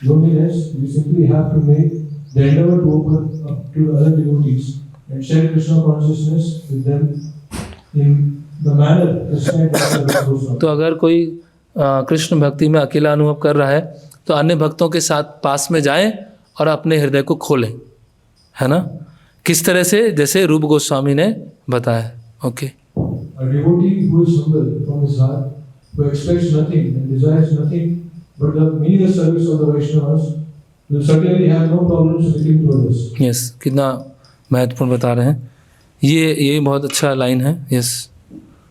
loneliness, we simply have to make the endeavor to open up to other devotees and share Krishna consciousness with them in the manner prescribed by the Goswami. तो अगर कोई कृष्ण भक्ति में अकेला अनुभव कर रहा है तो अन्य भक्तों के साथ पास में जाएं और अपने हृदय को खोलें, है ना? किस तरह से? जैसे रूप गोस्वामी ने बताया। Okay. A devotee who is humble from his heart, who expects nothing and desires nothing but the mere service of the Vaishnavas, will certainly have no problems relating to others. Yes, कितना महत्वपूर्ण बता रहे हैं। ये बहुत अच्छा line है। Yes.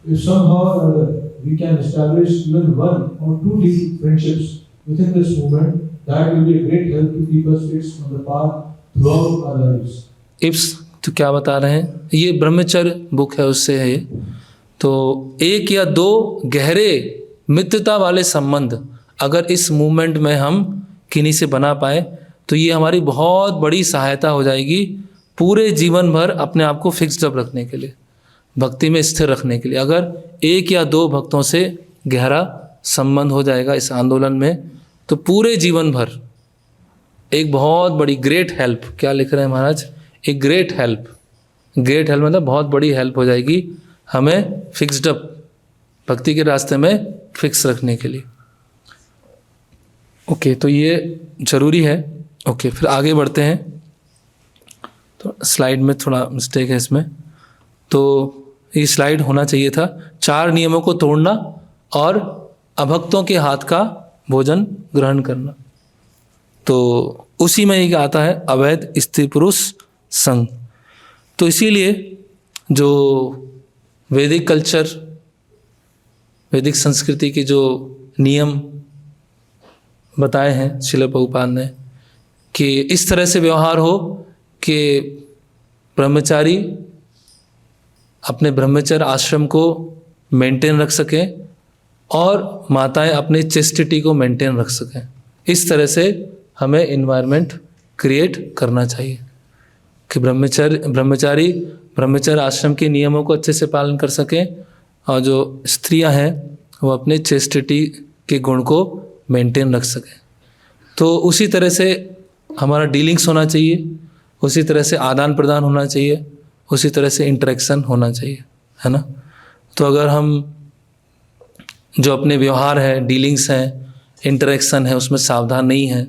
If somehow or other we can establish even one or two deep friendships within this movement, that will be a great help to keep us fixed on the path throughout our lives. इप्स तो क्या बता रहे हैं? ये ब्रह्मचर्य book है, उससे है ये। तो एक या दो गहरे मित्रता वाले संबंध अगर इस मूवमेंट में हम किन्हीं से बना पाए तो ये हमारी बहुत बड़ी सहायता हो जाएगी पूरे जीवन भर अपने आप को फिक्स्ड अप रखने के लिए, भक्ति में स्थिर रखने के लिए। अगर एक या दो भक्तों से गहरा संबंध हो जाएगा इस आंदोलन में तो पूरे जीवन भर एक बहुत बड़ी ग्रेट हेल्प, क्या लिख रहे हैं महाराज? एक ग्रेट हेल्प। ग्रेट हेल्प मतलब बहुत बड़ी हेल्प हो जाएगी हमें फिक्स्ड अप भक्ति के रास्ते में फिक्स रखने के लिए। ओके, तो ये जरूरी है। ओके, फिर आगे बढ़ते हैं। तो स्लाइड में थोड़ा मिस्टेक है इसमें, तो ये स्लाइड होना चाहिए था। 4 नियमों को तोड़ना और अभक्तों के हाथ का भोजन ग्रहण करना। तो उसी में ही आता है अवैध स्त्री पुरुष संग। तो इसीलिए जो वैदिक कल्चर, वैदिक संस्कृति के जो नियम बताए हैं श्रील प्रभुपाद ने कि इस तरह से व्यवहार हो कि ब्रह्मचारी अपने ब्रह्मचर्य आश्रम को मेंटेन रख सकें और माताएं अपने चेस्टिटी को मेंटेन रख सकें। इस तरह से हमें इन्वायरमेंट क्रिएट करना चाहिए कि ब्रह्मचारी ब्रह्मचर्य आश्रम के नियमों को अच्छे से पालन कर सकें और जो स्त्रियां हैं वो अपने चेस्टिटी के गुण को मेंटेन रख सकें। तो उसी तरह से हमारा डीलिंग्स होना चाहिए, उसी तरह से आदान प्रदान होना चाहिए, उसी तरह से इंटरेक्शन होना चाहिए, है ना? तो अगर हम जो अपने व्यवहार है, डीलिंग्स हैं, इंटरेक्शन है, उसमें सावधान नहीं हैं,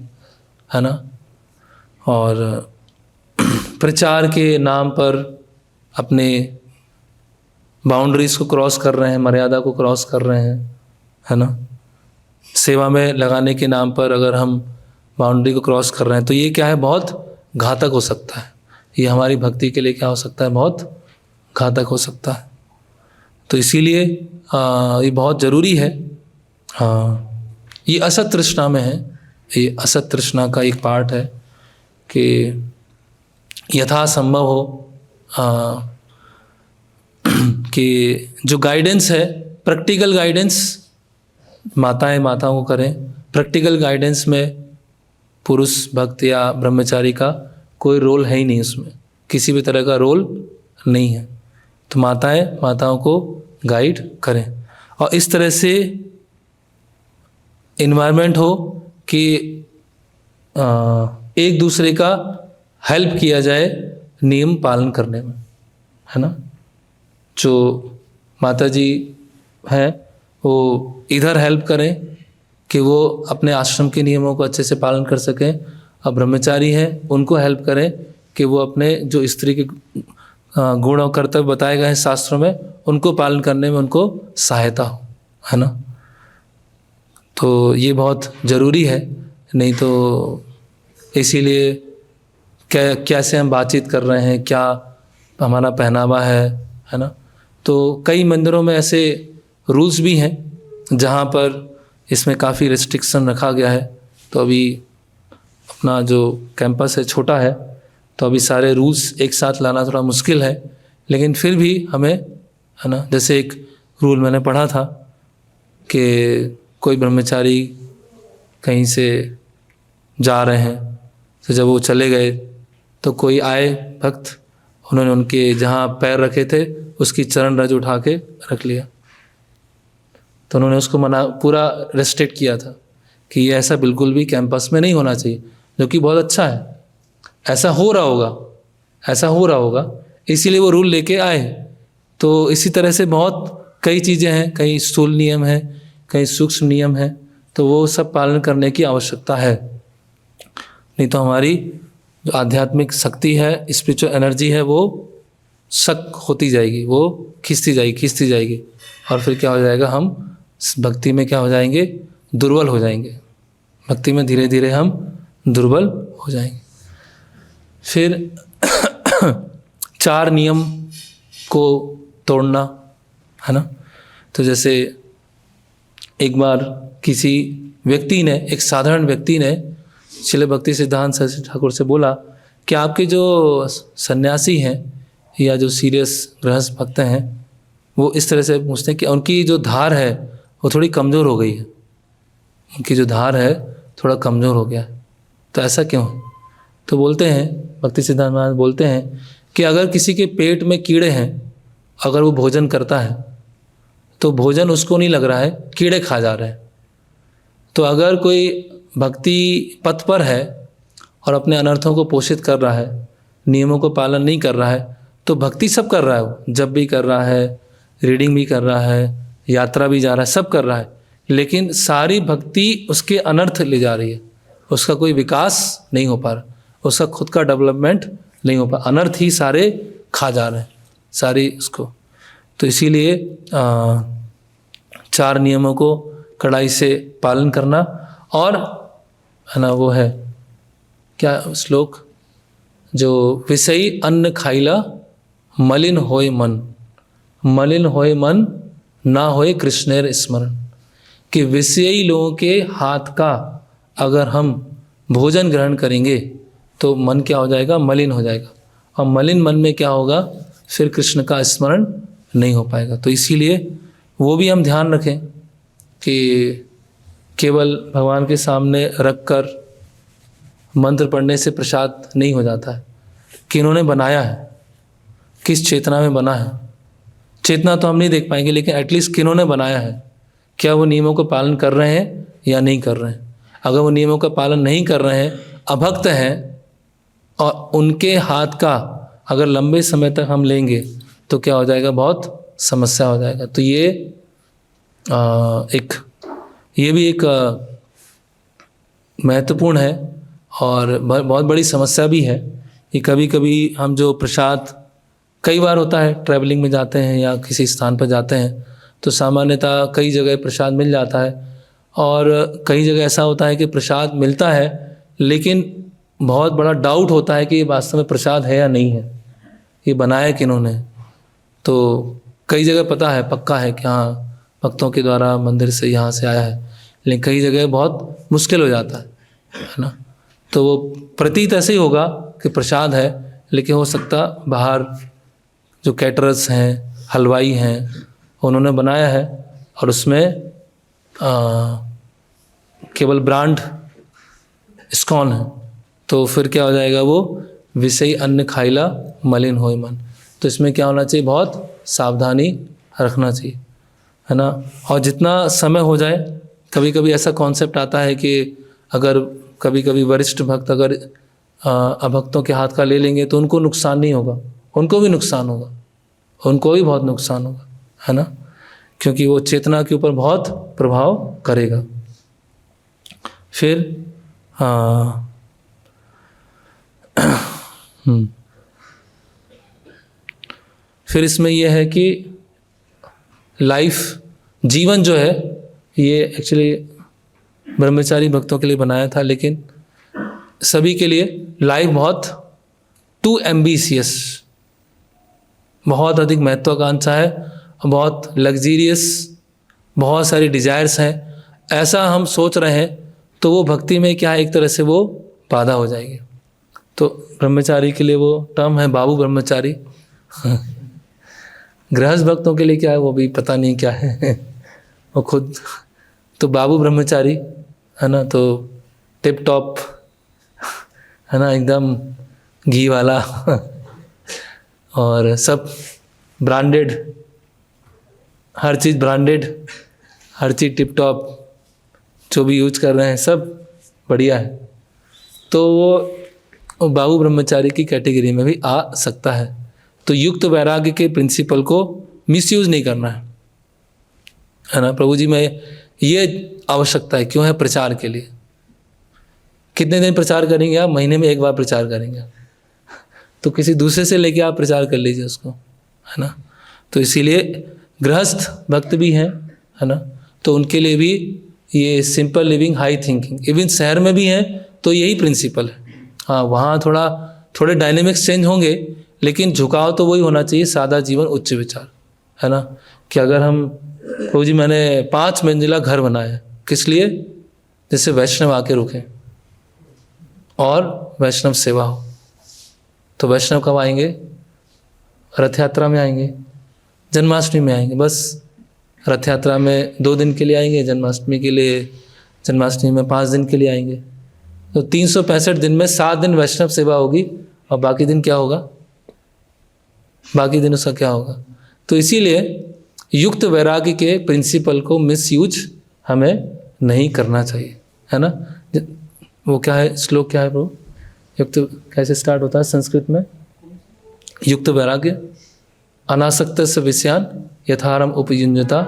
है ना, और प्रचार के नाम पर अपने बाउंड्रीज को क्रॉस कर रहे हैं, मर्यादा को क्रॉस कर रहे हैं, है ना, सेवा में लगाने के नाम पर अगर हम बाउंड्री को क्रॉस कर रहे हैं तो ये क्या है, बहुत घातक हो सकता है। ये हमारी भक्ति के लिए क्या हो सकता है, बहुत घातक हो सकता है। तो इसीलिए ये बहुत ज़रूरी है। हाँ, ये असत तृष्णा में है, ये असत तृष्णा का एक पार्ट है कि यथासंभव हो कि जो गाइडेंस है, प्रैक्टिकल गाइडेंस माताओं को करें। प्रैक्टिकल गाइडेंस में पुरुष भक्त या ब्रह्मचारी का कोई रोल है ही नहीं, उसमें किसी भी तरह का रोल नहीं है। तो माताओं को गाइड करें और इस तरह से इन्वायरमेंट हो कि एक दूसरे का हेल्प किया जाए नियम पालन करने में, है ना। जो माता जी हैं वो इधर हेल्प करें कि वो अपने आश्रम के नियमों को अच्छे से पालन कर सकें, और ब्रह्मचारी हैं उनको हेल्प करें कि वो अपने जो स्त्री के गुण और कर्तव्य बताए गए हैं शास्त्रों में, उनको पालन करने में उनको सहायता हो, है ना। तो ये बहुत ज़रूरी है, नहीं तो इसीलिए कैसे हम बातचीत कर रहे हैं, क्या हमारा पहनावा है ना। तो कई मंदिरों में ऐसे रूल्स भी हैं जहाँ पर इसमें काफ़ी रिस्ट्रिक्शन रखा गया है। तो अभी अपना जो कैंपस है छोटा है, तो अभी सारे रूल्स एक साथ लाना थोड़ा मुश्किल है, लेकिन फिर भी हमें, है ना, जैसे एक रूल मैंने पढ़ा था कि कोई ब्रह्मचारी कहीं से जा रहे हैं, तो जब वो चले गए तो कोई आए भक्त, उन्होंने उनके जहाँ पैर रखे थे उसकी चरण रज उठा के रख लिया, तो उन्होंने उसको मना, पूरा रेस्ट्रिक्ट किया था कि ये ऐसा बिल्कुल भी कैंपस में नहीं होना चाहिए, जो कि बहुत अच्छा है। ऐसा हो रहा होगा, ऐसा हो रहा होगा, इसीलिए वो रूल लेके आए। तो इसी तरह से बहुत कई चीज़ें हैं, कई स्थूल नियम हैं, कई सूक्ष्म नियम हैं, तो वो सब पालन करने की आवश्यकता है। नहीं तो हमारी जो आध्यात्मिक शक्ति है, स्पिरिचुअल एनर्जी है, वो शक होती जाएगी, वो खिंचती जाएगी, और फिर क्या हो जाएगा, हम भक्ति में क्या हो जाएंगे, दुर्बल हो जाएंगे। भक्ति में धीरे धीरे हम दुर्बल हो जाएंगे। फिर 4 नियम को तोड़ना, है ना। तो जैसे एक बार किसी व्यक्ति ने, एक साधारण व्यक्ति ने श्रील भक्ति सिद्धांत सरस्वती ठाकुर से बोला कि आपके जो सन्यासी हैं या जो सीरियस गृहस्थ भक्त हैं, वो इस तरह से पूछते हैं कि उनकी जो धार है वो थोड़ी कमज़ोर हो गई है, उनकी जो धार है थोड़ा कमज़ोर हो गया है, तो ऐसा क्यों? तो बोलते हैं, भक्ति सिद्धांत महाराज बोलते हैं कि अगर किसी के पेट में कीड़े हैं, अगर वो भोजन करता है तो भोजन उसको नहीं लग रहा है, कीड़े खा जा रहे हैं। तो अगर कोई भक्ति पथ पर है और अपने अनर्थों को पोषित कर रहा है, नियमों को पालन नहीं कर रहा है, तो भक्ति सब कर रहा है, वो जप भी कर रहा है, रीडिंग भी कर रहा है, यात्रा भी जा रहा है, सब कर रहा है, लेकिन सारी भक्ति उसके अनर्थ ले जा रही है, उसका कोई विकास नहीं हो पा रहा, उसका खुद का डेवलपमेंट नहीं हो पा, अनर्थ ही सारे खा जा रहे हैं सारी उसको। तो इसीलिए 4 नियमों को कड़ाई से पालन करना, और है ना, वो है क्या श्लोक, जो विषयी अन्न खाइला मलिन होय मन, मलिन होय मन ना होए कृष्णेर स्मरण, कि विषयी लोगों के हाथ का अगर हम भोजन ग्रहण करेंगे तो मन क्या हो जाएगा, मलिन हो जाएगा, और मलिन मन में क्या होगा, फिर कृष्ण का स्मरण नहीं हो पाएगा। तो इसीलिए वो भी हम ध्यान रखें कि केवल भगवान के सामने रख कर मंत्र पढ़ने से प्रसाद नहीं हो जाता है, कि इन्होंने बनाया है, किस चेतना में बना है। चेतना तो हम नहीं देख पाएंगे, लेकिन एटलीस्ट किन्होंने बनाया है, क्या वो नियमों का पालन कर रहे हैं या नहीं कर रहे हैं। अगर वो नियमों का पालन नहीं कर रहे हैं, अभक्त हैं, और उनके हाथ का अगर लंबे समय तक हम लेंगे तो क्या हो जाएगा, बहुत समस्या हो जाएगा। तो ये भी एक महत्वपूर्ण है और बहुत बड़ी समस्या भी है कि कभी कभी हम जो प्रसाद, कई बार होता है ट्रैवलिंग में जाते हैं या किसी स्थान पर जाते हैं तो सामान्यतः कई जगह प्रसाद मिल जाता है, और कई जगह ऐसा होता है कि प्रसाद मिलता है लेकिन बहुत बड़ा डाउट होता है कि ये वास्तव में प्रसाद है या नहीं है, ये बनाया किन्होंने। तो कई जगह पता है, पक्का है कि हाँ भक्तों के द्वारा मंदिर से यहाँ से आया है, लेकिन कई जगह बहुत मुश्किल हो जाता है ना। तो वो प्रतीत ऐसे ही होगा कि प्रसाद है, लेकिन हो सकता बाहर जो कैटरर्स हैं, हलवाई हैं, उन्होंने बनाया है और उसमें केवल ब्रांड इस्कॉन है, तो फिर क्या हो जाएगा, वो विषयी अन्न खाइला मलिन होय मन। तो इसमें क्या होना चाहिए, बहुत सावधानी रखना चाहिए, है ना। और जितना समय हो जाए, कभी कभी ऐसा कॉन्सेप्ट आता है कि अगर कभी कभी वरिष्ठ भक्त अगर अभक्तों के हाथ का ले लेंगे तो उनको नुकसान नहीं होगा, उनको भी नुकसान होगा, उनको भी बहुत नुकसान होगा, है ना, क्योंकि वो चेतना के ऊपर बहुत प्रभाव करेगा। फिर फिर इसमें यह है कि लाइफ, जीवन जो है ये एक्चुअली ब्रह्मचारी भक्तों के लिए बनाया था, लेकिन सभी के लिए लाइफ बहुत टू एम्बिशियस, बहुत अधिक महत्वाकांक्षा है, बहुत लग्जीरियस, बहुत सारी डिजायर्स हैं, ऐसा हम सोच रहे हैं, तो वो भक्ति में क्या है, एक तरह से वो बाधा हो जाएगी। तो ब्रह्मचारी के लिए वो टर्म है बाबू ब्रह्मचारी। गृहस्थ भक्तों के लिए क्या है वो भी पता नहीं क्या है। वो खुद तो बाबू ब्रह्मचारी है ना, तो टिप टॉप है ना, एकदम घी वाला और सब ब्रांडेड, हर चीज़ ब्रांडेड, हर चीज़ टिप टॉप, जो भी यूज कर रहे हैं सब बढ़िया है। तो वो बाबू ब्रह्मचारी की कैटेगरी में भी आ सकता है। तो युक्त वैराग्य के प्रिंसिपल को मिसयूज नहीं करना है ना। प्रभु जी में ये आवश्यकता है, क्यों है? प्रचार के लिए। कितने दिन प्रचार करेंगे आप? महीने में एक बार प्रचार करेंगे, तो किसी दूसरे से लेके आप प्रचार कर लीजिए उसको, है ना। तो इसीलिए गृहस्थ भक्त भी हैं, है ना, तो उनके लिए भी ये simple living high thinking, even शहर में भी हैं तो यही प्रिंसिपल है। हाँ, वहाँ थोड़े डायनेमिक्स चेंज होंगे, लेकिन झुकाव तो वही होना चाहिए, सादा जीवन उच्च विचार, है ना। कि अगर हम प्रभु जी मैंने 5 मंजिला घर बनाया है, किस लिए? जैसे वैष्णव आके रुकें और वैष्णव सेवा हो। तो वैष्णव कब आएंगे? रथ यात्रा में आएंगे, जन्माष्टमी में आएंगे। बस रथ यात्रा में 2 दिन के लिए आएंगे, जन्माष्टमी में 5 दिन के लिए आएंगे। तो 365 दिन में 7 दिन वैष्णव सेवा होगी, और बाकी दिन क्या होगा? बाकी दिन उसका क्या होगा? तो इसीलिए युक्त वैराग्य के प्रिंसिपल को मिसयूज हमें नहीं करना चाहिए, है ना। वो क्या है, श्लोक क्या है प्रभु? युक्त कैसे स्टार्ट होता है संस्कृत में? युक्त वैराग्य अनासक्त विषयान यथारम उपयुंजता।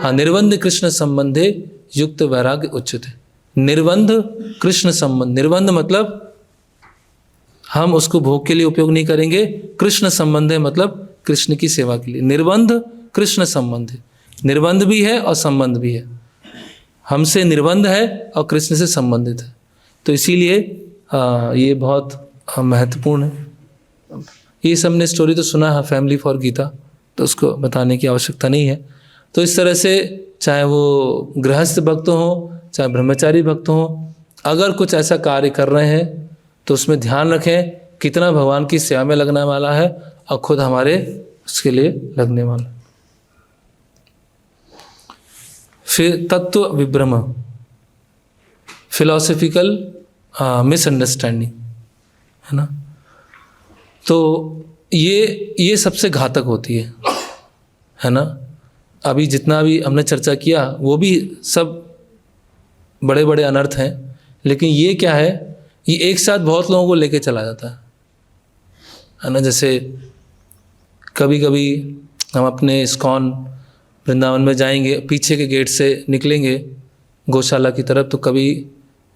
हाँ, निर्बंध कृष्ण संबंधे युक्त वैराग्य उच्यते। निर्बंध कृष्ण संबंध, निर्बंध मतलब हम उसको भोग के लिए उपयोग नहीं करेंगे, कृष्ण संबंध है मतलब कृष्ण की सेवा के लिए। निर्बंध कृष्ण संबंध है, निर्बंध भी है और संबंध भी है, हमसे निर्बंध है और कृष्ण से संबंधित है। तो इसीलिए ये बहुत महत्वपूर्ण है। ये सब ने स्टोरी तो सुना है, फैमिली फॉर गीता, तो उसको बताने की आवश्यकता नहीं है। तो इस तरह से चाहे वो गृहस्थ भक्त हो, चाहे ब्रह्मचारी भक्त हो, अगर कुछ ऐसा कार्य कर रहे हैं तो उसमें ध्यान रखें कितना भगवान की सेवा में लगने वाला है और खुद हमारे उसके लिए लगने वाला। फिर तत्व विभ्रम, फिलॉसफिकल मिसअंडरस्टैंडिंग, है ना। तो ये सबसे घातक होती है ना। अभी जितना भी हमने चर्चा किया वो भी सब बड़े बड़े अनर्थ हैं, लेकिन ये क्या है, ये एक साथ बहुत लोगों को लेके चला जाता है ना। जैसे कभी कभी हम अपने इस्कॉन वृंदावन में जाएंगे, पीछे के गेट से निकलेंगे गौशाला की तरफ, तो कभी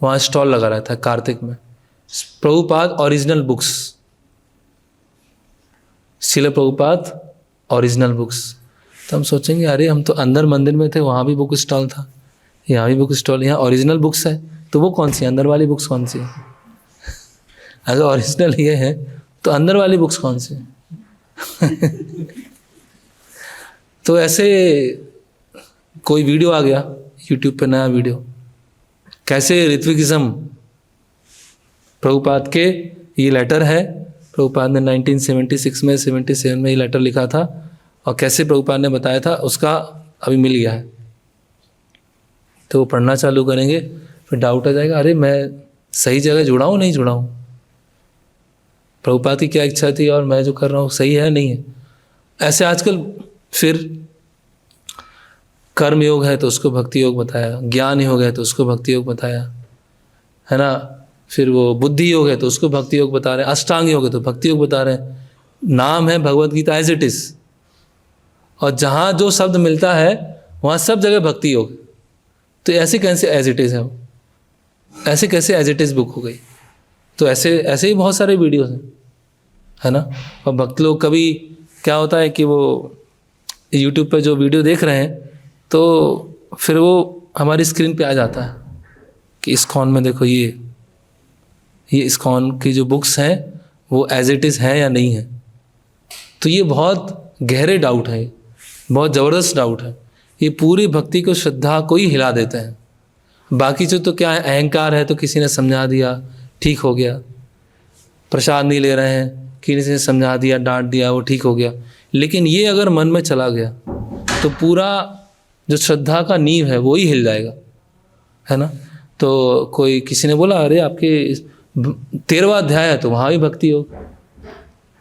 वहाँ स्टॉल लगा रहता है कार्तिक में, Prabhupada original books, Srila Prabhupada original books. तो हम सोचेंगे अरे हम तो अंदर मंदिर में थे, वहाँ भी बुक स्टॉल था, यहाँ भी बुक स्टॉल, यहाँ ओरिजिनल बुक्स है, तो वो कौन सी अंदर वाली बुक्स कौन सी है? अगर ओरिजिनल ये है तो अंदर वाली बुक्स कौन सी है? तो ऐसे कोई वीडियो आ गया यूट्यूब पे, नया वीडियो, कैसे ऋत्विकिज्म, प्रभुपाद के ये लेटर है, प्रभुपाद ने 1976 में 77 में ये लेटर लिखा था, और कैसे प्रभुपाद ने बताया था उसका अभी मिल गया है। तो वो पढ़ना चालू करेंगे, फिर डाउट आ जाएगा अरे मैं सही जगह जुड़ा हूँ नहीं जुड़ा हूँ, प्रभुपाद की क्या इच्छा थी और मैं जो कर रहा हूँ सही है नहीं है। ऐसे आजकल फिर कर्म योग है तो उसको भक्ति योग बताया, ज्ञान योग है तो उसको भक्ति योग बताया, है ना। फिर वो बुद्धि योग है तो उसको भक्ति योग बता रहे हैं, अष्टांग योग है तो भक्ति योग बता रहे हैं। नाम है Bhagavad Gita as it is, और जहाँ जो शब्द मिलता है वहाँ सब जगह भक्ति योग। तो ऐसे कैसे एज इट इज है वो, ऐसे कैसे एज इट इज बुक हो गई? तो ऐसे ही बहुत सारे वीडियोस हैं, है ना। और भक्त लोग कभी क्या होता है कि वो यूट्यूब पे जो वीडियो देख रहे हैं तो फिर वो हमारी स्क्रीन पे आ जाता है कि इस्कॉन में देखो ये इस्कॉन की जो बुक्स हैं वो एज इट इज़ है या नहीं है। तो ये बहुत गहरे डाउट है, बहुत ज़बरदस्त डाउट है, ये पूरी भक्ति को, श्रद्धा को ही हिला देते हैं। बाकी जो तो क्या है, अहंकार है तो किसी ने समझा दिया, ठीक हो गया, प्रसाद नहीं ले रहे हैं, किसी ने समझा दिया, डांट दिया, वो ठीक हो गया। लेकिन ये अगर मन में चला गया तो पूरा जो श्रद्धा का नींव है वो ही हिल जाएगा, है ना। तो कोई किसी ने बोला अरे आपके 13वां अध्याय है तो वहाँ भी भक्ति योग।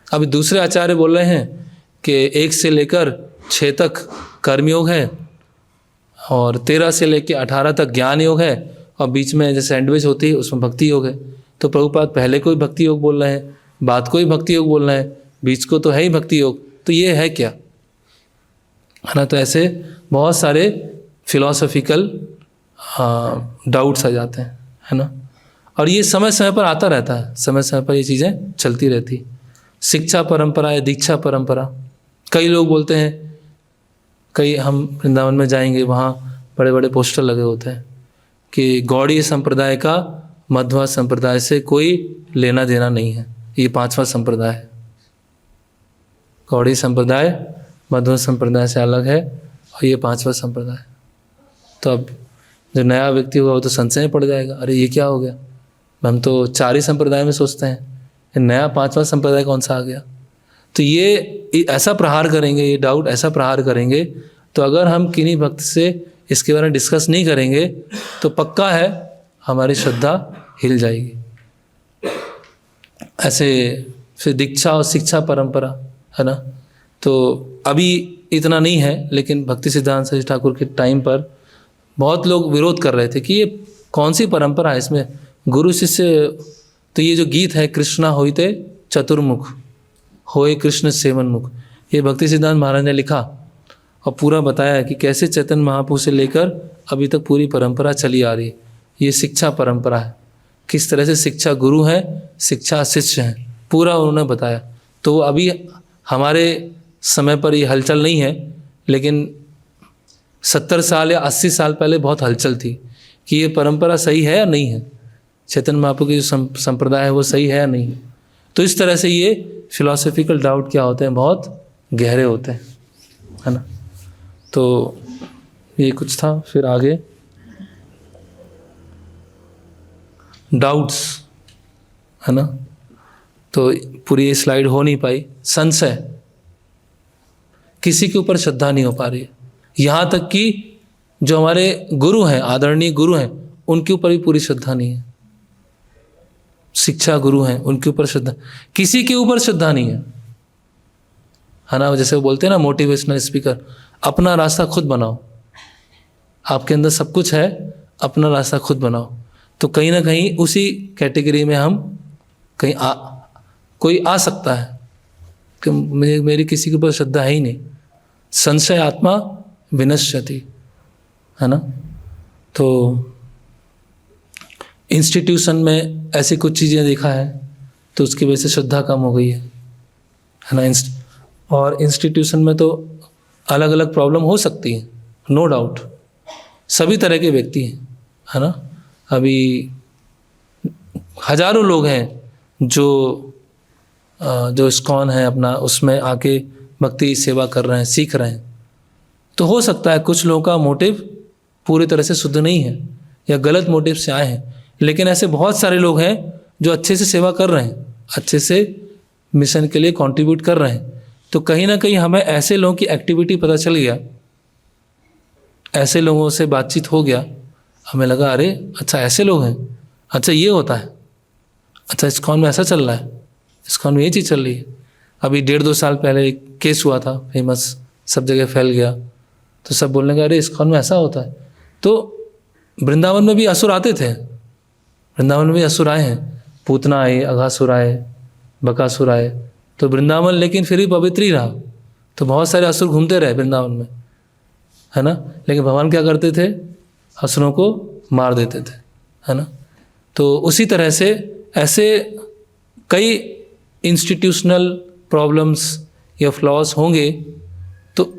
अभी दूसरे आचार्य बोल रहे हैं कि 1 से लेकर 6 तक कर्मयोग है और 13 से लेकर 18 तक ज्ञान योग है और बीच में जैसे सैंडविच होती है उसमें भक्ति योग है। तो प्रभुपाद पहले को ही भक्ति योग बोल रहे हैं, बाद को ही भक्ति योग बोल रहे हैं, बीच को तो है ही भक्ति योग, तो ये है क्या, है ना। तो ऐसे बहुत सारे फिलॉसफिकल डाउट्स आ जाते हैं, है ना। और ये समय समय पर आता रहता है, समय समय पर ये चीज़ें चलती रहती। शिक्षा परंपरा या दीक्षा परंपरा, कई लोग बोलते हैं, कई हम वृंदावन में जाएंगे वहाँ बड़े बड़े पोस्टर लगे होते हैं कि गौड़ीय संप्रदाय का मध्वा संप्रदाय से कोई लेना देना नहीं है, ये 5वां संप्रदाय है। गौड़ीय संप्रदाय मध्वा संप्रदाय से अलग है और ये 5वां संप्रदाय। तो अब जो नया व्यक्ति होगा वो तो संशय में पड़ जाएगा, अरे ये क्या हो गया, हम तो 4 ही संप्रदाय में सोचते हैं, ये नया 5वां संप्रदाय कौन सा आ गया। तो ये ऐसा प्रहार करेंगे, ये डाउट ऐसा प्रहार करेंगे। तो अगर हम किन्हीं भक्त से इसके बारे में डिस्कस नहीं करेंगे तो पक्का है हमारी श्रद्धा हिल जाएगी। ऐसे फिर दीक्षा और शिक्षा परंपरा, है ना। तो अभी इतना नहीं है, लेकिन भक्ति सिद्धांत सरस्वती ठाकुर के टाइम पर बहुत लोग विरोध कर रहे थे कि ये कौन सी परंपरा है, इसमें गुरु शिष्य। तो ये जो गीत है कृष्णा होइते चतुर्मुख होए कृष्ण सेवन मुख, ये भक्ति सिद्धांत महाराज ने लिखा और पूरा बताया कि कैसे चैतन्य महाप्रभु से लेकर अभी तक पूरी परंपरा चली आ रही है। ये शिक्षा परंपरा है, किस तरह से शिक्षा गुरु है, शिक्षा शिष्य हैं, पूरा उन्होंने बताया। तो अभी हमारे समय पर ये हलचल नहीं है, लेकिन 70 साल या 80 साल पहले बहुत हलचल थी कि ये परंपरा सही है या नहीं है, चैतन्य महाप्रभु की जो संप्रदाय है वो सही है या नहीं है। तो इस तरह से ये फिलॉसफिकल डाउट क्या होते हैं, बहुत गहरे होते हैं, है ना। तो ये कुछ था। फिर आगे डाउट्स, है ना। तो पूरी ये स्लाइड हो नहीं पाई। संशय, किसी के ऊपर श्रद्धा नहीं हो पा रही है, यहाँ तक कि जो हमारे गुरु हैं, आदरणीय गुरु हैं, उनके ऊपर भी पूरी श्रद्धा नहीं है। शिक्षा गुरु हैं, उनके ऊपर श्रद्धा, किसी के ऊपर श्रद्धा नहीं है ना। जैसे वो बोलते हैं ना मोटिवेशनल स्पीकर, अपना रास्ता खुद बनाओ, आपके अंदर सब कुछ है, अपना रास्ता खुद बनाओ। तो कहीं ना कहीं उसी कैटेगरी में हम कहीं कोई आ सकता है कि मेरी किसी के ऊपर श्रद्धा है ही नहीं। संशय आत्मा विनश्यति, है ना। तो इंस्टीट्यूशन में ऐसी कुछ चीज़ें देखा है तो उसकी वजह से श्रद्धा कम हो गई है ना। और इंस्टीट्यूशन में तो अलग अलग प्रॉब्लम हो सकती है, नो डाउट, सभी तरह के व्यक्ति हैं, है ना। अभी हजारों लोग हैं जो इस्कॉन है अपना, उसमें आके भक्ति सेवा कर रहे हैं, सीख रहे हैं। तो हो सकता है कुछ लोगों का मोटिव पूरी तरह से शुद्ध नहीं है या गलत मोटिव से आए हैं, लेकिन ऐसे बहुत सारे लोग हैं जो अच्छे से सेवा कर रहे हैं, अच्छे से मिशन के लिए कंट्रीब्यूट कर रहे हैं। तो कहीं ना कहीं हमें ऐसे लोगों की एक्टिविटी पता चल गया, ऐसे लोगों से बातचीत हो गया, हमें लगा अरे अच्छा ऐसे लोग हैं, अच्छा ये होता है, अच्छा इस्कॉन में ऐसा चल रहा है, इस्कॉन में ये चीज़ चल रही है। अभी 1.5-2 साल पहले एक केस हुआ था फेमस, सब जगह फैल गया, तो सब बोलने लगे अरे इस्कॉन में ऐसा होता है। तो वृंदावन में भी असुर आते थे, वृंदावन में भी असुर आए हैं, पूतना आए, अघासुर आए, बकासुर आए, तो वृंदावन लेकिन फिर भी पवित्र ही रहा। तो बहुत सारे असुर घूमते रहे वृंदावन में, है ना, लेकिन भगवान क्या करते थे, असुरों को मार देते थे, है ना। तो उसी तरह से ऐसे कई इंस्टीट्यूशनल प्रॉब्लम्स या फ्लॉज होंगे, तो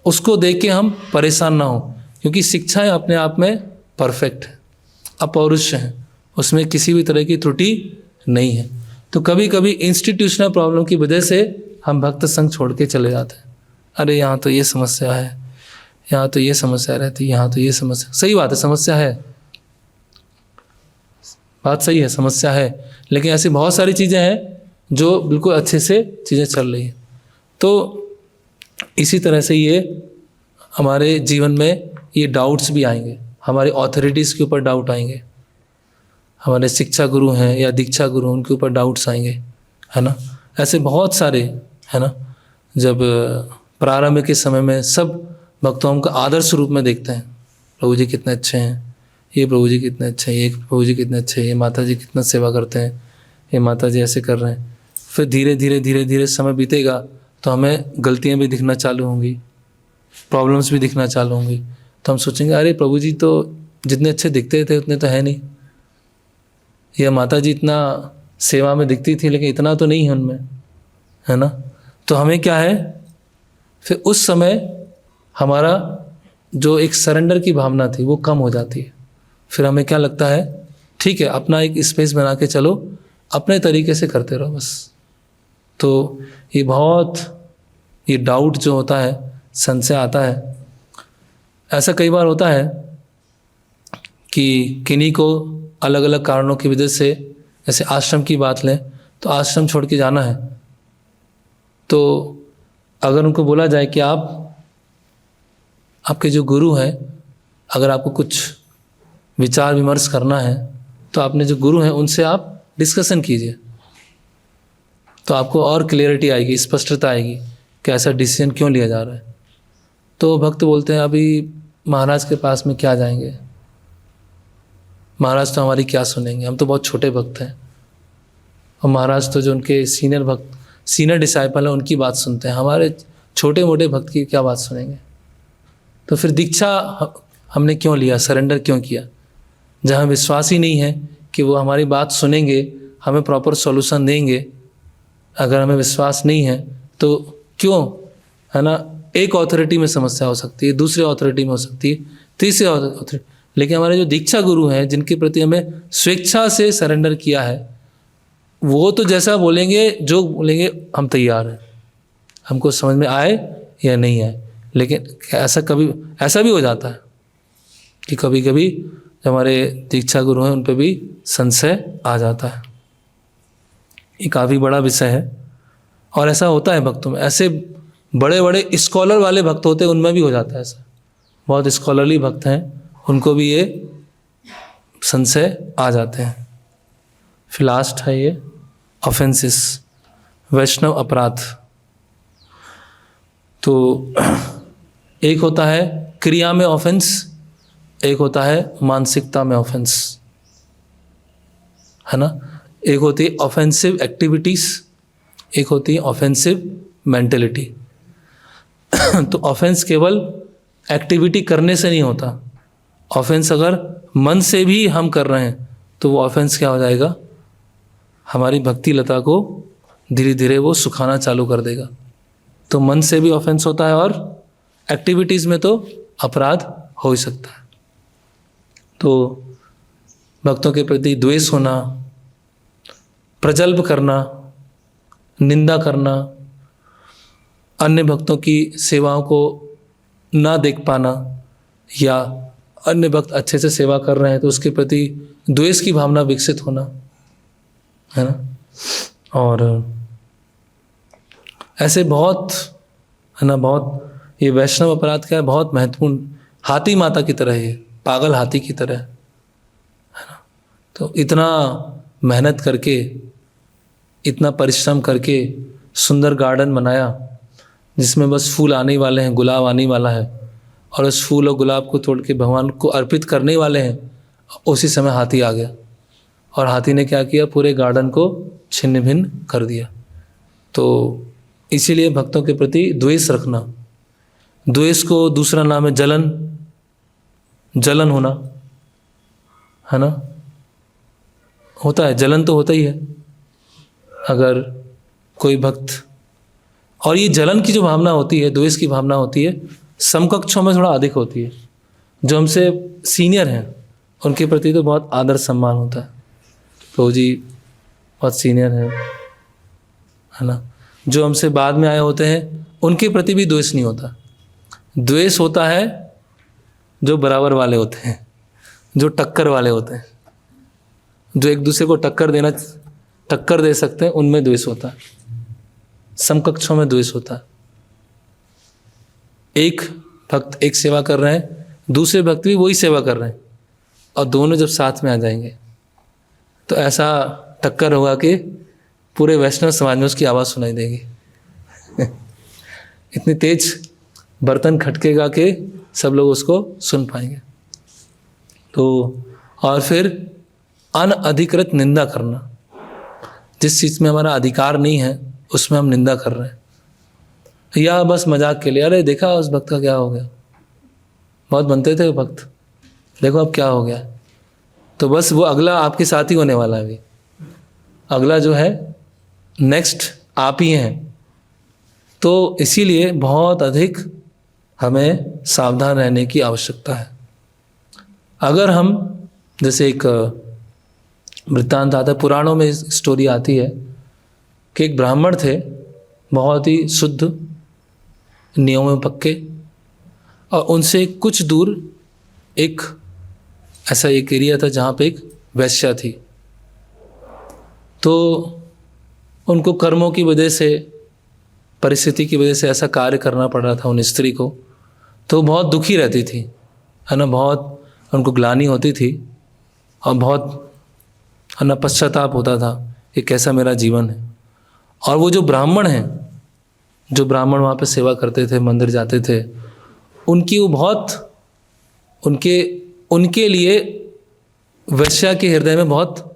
उसको देख के हम परेशान ना हो, क्योंकि शिक्षाएं अपने आप में परफेक्ट है, अपौरुष हैं, उसमें किसी भी तरह की त्रुटि नहीं है। तो कभी कभी इंस्टीट्यूशनल प्रॉब्लम की वजह से हम भक्त संग छोड़ के चले जाते हैं, अरे यहाँ तो ये समस्या है, यहाँ तो ये समस्या रहती है, यहाँ तो ये समस्या, सही बात है समस्या है, बात सही है, समस्या है, लेकिन ऐसी बहुत सारी चीज़ें हैं जो बिल्कुल अच्छे से चीज़ें चल रही हैं। तो इसी तरह से ये हमारे जीवन में ये डाउट्स भी आएंगे, हमारी ऑथोरिटीज़ के ऊपर डाउट आएंगे, हमारे शिक्षा गुरु हैं या दीक्षा गुरु हैं उनके ऊपर डाउट्स आएंगे, है ना। ऐसे बहुत सारे, है ना। जब प्रारंभ के समय में सब भक्तों हमको आदर्श रूप में देखते हैं, प्रभु जी कितने अच्छे हैं, ये प्रभु जी कितने अच्छे हैं, ये प्रभु जी कितने अच्छे हैं, ये माता जी कितना सेवा करते हैं, ये माता जी ऐसे कर रहे हैं। फिर धीरे धीरे धीरे धीरे समय बीतेगा तो हमें गलतियाँ भी दिखना चालू होंगी, प्रॉब्लम्स भी दिखना चालू होंगी, तो हम सोचेंगे अरे प्रभु जी तो जितने अच्छे दिखते थे उतने तो है नहीं, या माता जी इतना सेवा में दिखती थी लेकिन इतना तो नहीं है उनमें, है ना। तो हमें क्या है, फिर उस समय हमारा जो एक सरेंडर की भावना थी वो कम हो जाती है। फिर हमें क्या लगता है, ठीक है अपना एक स्पेस बना के चलो, अपने तरीके से करते रहो बस। तो ये डाउट जो होता है, संशय आता है। ऐसा कई बार होता है कि किन्हीं को अलग अलग कारणों की वजह से, जैसे आश्रम की बात लें तो आश्रम छोड़ के जाना है, तो अगर उनको बोला जाए कि आपके जो गुरु हैं, अगर आपको कुछ विचार विमर्श करना है तो आपने जो गुरु हैं उनसे आप डिस्कशन कीजिए, तो आपको और क्लियरिटी आएगी, स्पष्टता आएगी कि ऐसा डिसीजन क्यों लिया जा रहा है। तो भक्त बोलते हैं अभी महाराज के पास में क्या जाएंगे, महाराज तो हमारी क्या सुनेंगे, हम तो बहुत छोटे भक्त हैं, और महाराज तो जो उनके सीनियर डिसाइपल हैं उनकी बात सुनते हैं, हमारे छोटे मोटे भक्त की क्या बात सुनेंगे। तो फिर दीक्षा हमने क्यों लिया, सरेंडर क्यों किया, जहाँ विश्वास ही नहीं है कि वो हमारी बात सुनेंगे, हमें प्रॉपर सॉल्यूशन देंगे। अगर हमें विश्वास नहीं है तो क्यों, है ना। एक अथॉरिटी में समस्या हो सकती है, दूसरे अथॉरिटी में हो सकती है, तीसरे अथॉरिटी, लेकिन हमारे जो दीक्षा गुरु हैं जिनके प्रति हमें स्वेच्छा से सरेंडर किया है, वो तो जैसा बोलेंगे, जो बोलेंगे हम तैयार हैं, हमको समझ में आए या नहीं आए। लेकिन ऐसा भी हो जाता है कि कभी कभी जो हमारे दीक्षा गुरु हैं उन पर भी संशय आ जाता है। ये काफ़ी बड़ा विषय है और ऐसा होता है भक्तों में। ऐसे बड़े बड़े स्कॉलर वाले भक्त होते हैं, उनमें भी हो जाता है ऐसा। बहुत स्कॉलरली भक्त हैं, उनको भी ये संशय आ जाते हैं। फिर लास्ट है ये ऑफेंसेस, वैष्णव अपराध। तो एक होता है क्रिया में ऑफेंस, एक होता है मानसिकता में ऑफेंस, है ना। एक होती है ऑफेंसिव एक्टिविटीज़, एक होती है ऑफेंसिव मेंटेलिटी। तो ऑफेंस केवल एक्टिविटी करने से नहीं होता, ऑफेंस अगर मन से भी हम कर रहे हैं तो वो ऑफेंस क्या हो जाएगा, हमारी भक्ति लता को धीरे धीरे वो सुखाना चालू कर देगा। तो मन से भी ऑफेंस होता है और एक्टिविटीज़ में तो अपराध हो ही सकता है। तो भक्तों के प्रति द्वेष होना, प्रजल्प करना, निंदा करना, अन्य भक्तों की सेवाओं को ना देख पाना, या अन्य भक्त अच्छे से सेवा कर रहे हैं तो उसके प्रति द्वेष की भावना विकसित होना, है ना। और ऐसे बहुत, है ना, बहुत ये वैष्णव अपराध क्या है, बहुत महत्वपूर्ण, हाथी माता की तरह है, पागल हाथी की तरह, है ना। तो इतना मेहनत करके, इतना परिश्रम करके सुंदर गार्डन बनाया जिसमें बस फूल आने वाले हैं, गुलाब आने वाला है, और उस फूल और गुलाब को तोड़ के भगवान को अर्पित करने वाले हैं, उसी समय हाथी आ गया और हाथी ने क्या किया, पूरे गार्डन को छिन्न भिन्न कर दिया। तो इसीलिए भक्तों के प्रति द्वेष रखना, द्वेष को दूसरा नाम है जलन होना, है ना। होता है, जलन तो होता ही है अगर कोई भक्त, और ये जलन की जो भावना होती है, द्वेष की भावना होती है, समकक्षों में थोड़ा अधिक होती है। जो हमसे सीनियर हैं उनके प्रति तो बहुत आदर सम्मान होता है, प्रभु जी बहुत सीनियर हैं, है ना। जो हमसे बाद में आए होते हैं उनके प्रति भी द्वेष नहीं होता। द्वेष होता है जो बराबर वाले होते हैं, जो टक्कर वाले होते हैं, जो एक दूसरे को टक्कर दे सकते हैं, उनमें द्वेष होता है, समकक्षों में द्वेष होता है। एक भक्त एक सेवा कर रहे हैं, दूसरे भक्त भी वही सेवा कर रहे हैं, और दोनों जब साथ में आ जाएंगे तो ऐसा टक्कर होगा कि पूरे वैष्णव समाज में उसकी आवाज़ सुनाई देगी। इतनी तेज बर्तन खटकेगा कि सब लोग उसको सुन पाएंगे। तो और फिर अनअधिकृत निंदा करना, जिस चीज़ में हमारा अधिकार नहीं है उसमें हम निंदा कर रहे हैं, या बस मजाक के लिए, अरे देखा उस भक्त का क्या हो गया, बहुत बनते थे वो भक्त, देखो अब क्या हो गया। तो बस वो अगला आपके साथ ही होने वाला है, अभी अगला जो है नेक्स्ट आप ही हैं। तो इसीलिए बहुत अधिक हमें सावधान रहने की आवश्यकता है। अगर हम, जैसे एक वृत्तांत आता है, पुराणों में स्टोरी आती है कि एक ब्राह्मण थे, बहुत ही शुद्ध, नियमों में पक्के, और उनसे कुछ दूर एक ऐसा एक एरिया था जहाँ पे एक वैश्या थी। तो उनको कर्मों की वजह से, परिस्थिति की वजह से ऐसा कार्य करना पड़ रहा था उन स्त्री को, तो बहुत दुखी रहती थी, है ना, बहुत उनको ग्लानि होती थी और बहुत, है ना, पश्चाताप होता था कि कैसा मेरा जीवन है। और वो जो ब्राह्मण हैं, जो ब्राह्मण वहाँ पे सेवा करते थे, मंदिर जाते थे, उनकी वो बहुत, उनके लिए वैश्या के हृदय में बहुत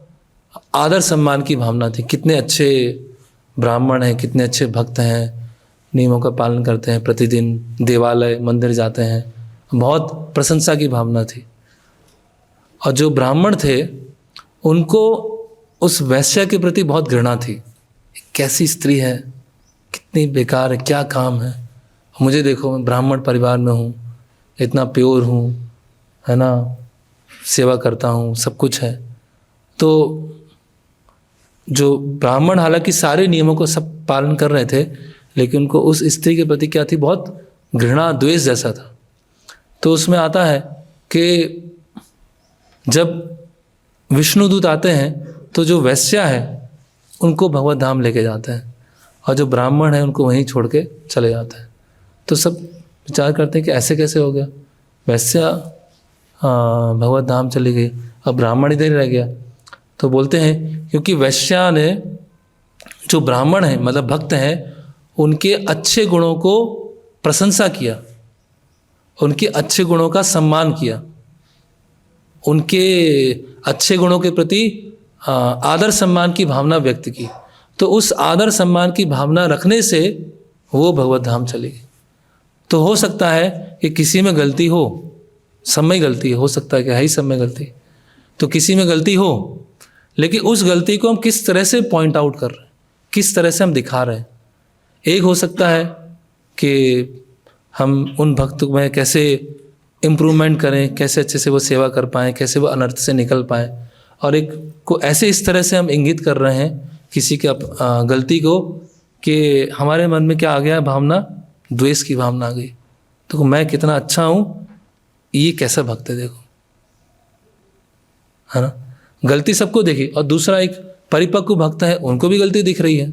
आदर सम्मान की भावना थी। कितने अच्छे ब्राह्मण हैं, कितने अच्छे भक्त हैं, नियमों का पालन करते हैं, प्रतिदिन देवालय मंदिर जाते हैं, बहुत प्रशंसा की भावना थी। और जो ब्राह्मण थे उनको उस वैश्या के प्रति बहुत घृणा थी, कैसी स्त्री है, कितनी बेकार है, क्या काम है, मुझे देखो मैं ब्राह्मण परिवार में हूँ, इतना प्योर हूँ, है ना, सेवा करता हूँ, सब कुछ है। तो जो ब्राह्मण हालांकि सारे नियमों को सब पालन कर रहे थे, लेकिन उनको उस स्त्री के प्रति क्या थी, बहुत घृणा, द्वेष जैसा था। तो उसमें आता है कि जब विष्णुदूत आते हैं तो जो वैश्या है उनको भगवत धाम लेके जाते हैं, और जो ब्राह्मण है उनको वहीं छोड़ के चले जाते हैं। तो सब विचार करते हैं कि ऐसे कैसे हो गया, वैश्या भगवत धाम चली गई, अब ब्राह्मण इधर ही रह गया। तो बोलते हैं क्योंकि वैश्या ने, जो ब्राह्मण है मतलब भक्त हैं, उनके अच्छे गुणों को प्रशंसा किया, उनके अच्छे गुणों का सम्मान किया, उनके अच्छे गुणों के प्रति आदर सम्मान की भावना व्यक्त की। तो उस आदर सम्मान की भावना रखने से वो भगवत धाम चली गई। तो हो सकता है कि किसी में गलती हो, सब में गलती हो सकता है कि है ही सब में गलती, तो किसी में गलती हो, लेकिन उस गलती को हम किस तरह से पॉइंट आउट कर रहे हैं, किस तरह से हम दिखा रहे हैं। एक हो सकता है कि हम उन भक्त में कैसे इम्प्रूवमेंट करें, कैसे अच्छे से वो सेवा कर पाएँ, कैसे वो अनर्थ से निकल पाएँ, और एक को ऐसे इस तरह से हम इंगित कर रहे हैं किसी के गलती को कि हमारे मन में क्या आ गया, भावना, द्वेष की भावना आ गई। तो मैं कितना अच्छा हूँ, ये कैसा भक्त है देखो, है ना, गलती सबको देखी। और दूसरा एक परिपक्व भक्त है, उनको भी गलती दिख रही है,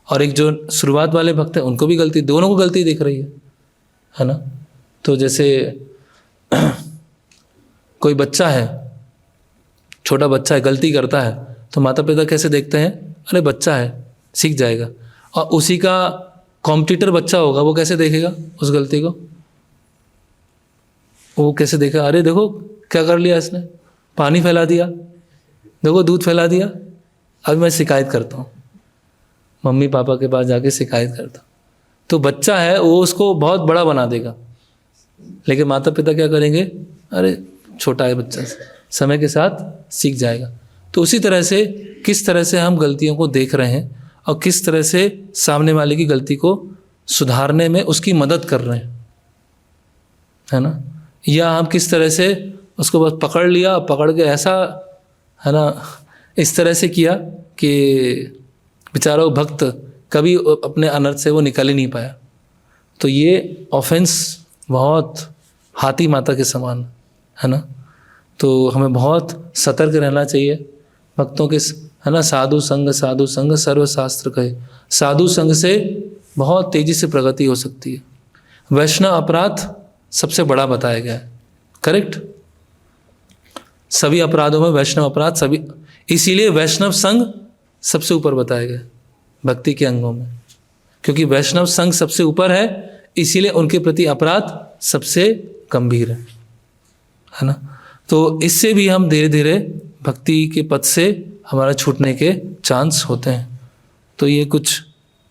और एक जो शुरुआत वाले भक्त है उनको भी गलती, दोनों को गलती दिख रही है ना। तो जैसे कोई बच्चा है, छोटा बच्चा है, गलती करता है, तो माता पिता कैसे देखते हैं, अरे बच्चा है, सीख जाएगा। और उसी का कॉम्पिटिटर बच्चा होगा, वो कैसे देखेगा उस गलती को, वो कैसे देखेगा, अरे देखो क्या कर लिया इसने, पानी फैला दिया, देखो दूध फैला दिया, अभी मैं शिकायत करता हूँ, मम्मी पापा के पास जाके शिकायत करता हूँ। तो बच्चा है, वो उसको बहुत बड़ा बना देगा, लेकिन माता पिता क्या करेंगे, अरे छोटा है बच्चा, समय के साथ सीख जाएगा। तो उसी तरह से किस तरह से हम गलतियों को देख रहे हैं और किस तरह से सामने वाले की गलती को सुधारने में उसकी मदद कर रहे हैं, है ना, या हम किस तरह से उसको बस पकड़ लिया, पकड़ के ऐसा, है ना, इस तरह से किया कि बेचारा वो भक्त कभी अपने अनर्थ से वो निकल ही नहीं पाया। तो ये ऑफेंस बहुत हाथी माता के समान, है ना। तो हमें बहुत सतर्क रहना चाहिए भक्तों के है ना, साधु संग सर्वशास्त्र कहे। साधु संग से बहुत तेजी से प्रगति हो सकती है। वैष्णव अपराध सबसे बड़ा बताया गया है, करेक्ट। सभी अपराधों में वैष्णव अपराध सभी, इसीलिए वैष्णव संग सबसे ऊपर बताया गया भक्ति के अंगों में, क्योंकि वैष्णव संग सबसे ऊपर है, इसीलिए उनके प्रति अपराध सबसे गंभीर है ना। तो इससे भी हम धीरे धीरे भक्ति के पथ से हमारा छूटने के चांस होते हैं। तो ये कुछ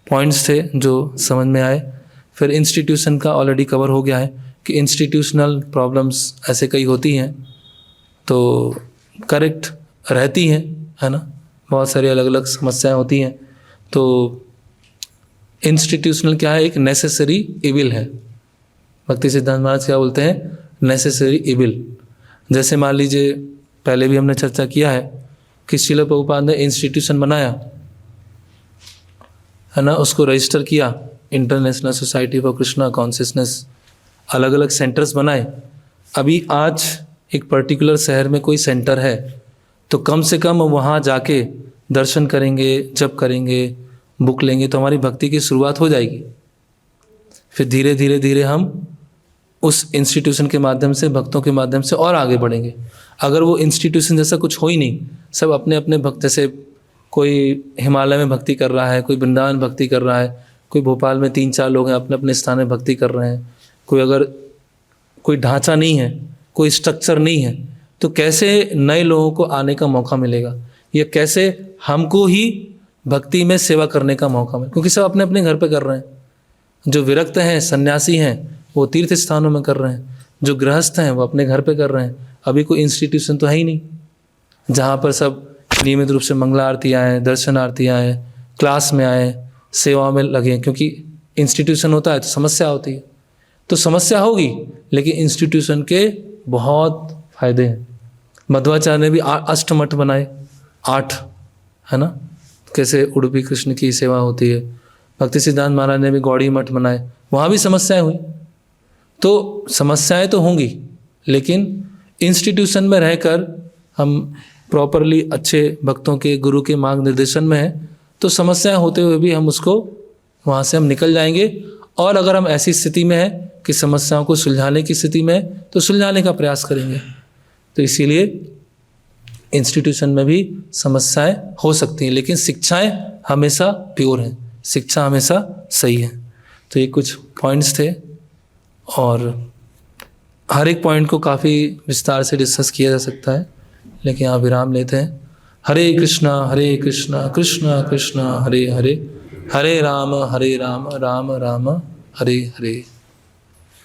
पॉइंट्स थे जो समझ में आए। फिर इंस्टीट्यूशन का ऑलरेडी कवर हो गया है कि इंस्टीट्यूशनल प्रॉब्लम्स ऐसे कई होती हैं, तो करेक्ट रहती हैं, है ना, बहुत सारी अलग अलग समस्याएं होती हैं। तो इंस्टीट्यूशनल क्या है, एक नेसेसरी इविल है। भक्ति सिद्धांत महाराज क्या बोलते हैं, नेसेसरी इविल। जैसे मान लीजिए, पहले भी हमने चर्चा किया है कि श्रील प्रभुपाद ने इंस्टीट्यूशन बनाया, है ना, उसको रजिस्टर किया, international society for Krishna consciousness, अलग अलग सेंटर्स बनाए। अभी आज एक पर्टिकुलर शहर में कोई सेंटर है तो कम से कम वहाँ जाके दर्शन करेंगे, जप करेंगे, बुक लेंगे तो हमारी भक्ति की शुरुआत हो जाएगी। फिर धीरे धीरे धीरे हम उस इंस्टीट्यूशन के माध्यम से, भक्तों के माध्यम से और आगे बढ़ेंगे। अगर वो इंस्टीट्यूशन जैसा कुछ हो ही नहीं, सब अपने अपने भक्त, जैसे कोई हिमालय में भक्ति कर रहा है, कोई वृंदावन भक्ति कर रहा है, कोई भोपाल में 3-4 लोग हैं अपने अपने स्थान में भक्ति कर रहे हैं, कोई अगर कोई ढांचा नहीं है, कोई स्ट्रक्चर नहीं है, तो कैसे नए लोगों को आने का मौका मिलेगा, या कैसे हमको ही भक्ति में सेवा करने का मौका मिले, क्योंकि सब अपने अपने घर पे कर रहे हैं। जो विरक्त हैं, सन्यासी हैं, वो तीर्थ स्थानों में कर रहे हैं, जो गृहस्थ हैं वो अपने घर पे कर रहे हैं। अभी कोई इंस्टीट्यूशन तो है ही नहीं जहाँ पर सब नियमित रूप से मंगला आरती आए, दर्शन आरती आए, क्लास में आए, सेवा में लगे, क्योंकि इंस्टीट्यूशन होता है तो समस्या होती है। तो समस्या होगी, लेकिन इंस्टीट्यूशन के बहुत फायदे हैं। मध्वाचार्य ने भी 8 मठ बनाए, 8, है ना, कैसे उडुपी कृष्ण की सेवा होती है। भक्ति सिद्धांत महाराज ने भी गौड़ी मठ बनाए, वहाँ भी समस्याएं हुई। तो समस्याएं तो होंगी, लेकिन इंस्टीट्यूशन में रहकर हम प्रॉपरली अच्छे भक्तों के, गुरु के मार्गनिर्देशन में हैं, तो समस्याएं होते हुए भी हम उसको, वहाँ से हम निकल जाएंगे। और अगर हम ऐसी स्थिति में हैं कि समस्याओं को सुलझाने की स्थिति में है, तो सुलझाने का प्रयास करेंगे। तो इसीलिए इंस्टीट्यूशन में भी समस्याएं हो सकती हैं, लेकिन शिक्षाएं हमेशा प्योर हैं, शिक्षा हमेशा सही है। तो ये कुछ पॉइंट्स थे, और हर एक पॉइंट को काफ़ी विस्तार से डिस्कस किया जा सकता है, लेकिन यहाँ विराम लेते हैं। हरे कृष्णा कृष्णा कृष्णा हरे हरे, हरे राम राम राम हरे हरे।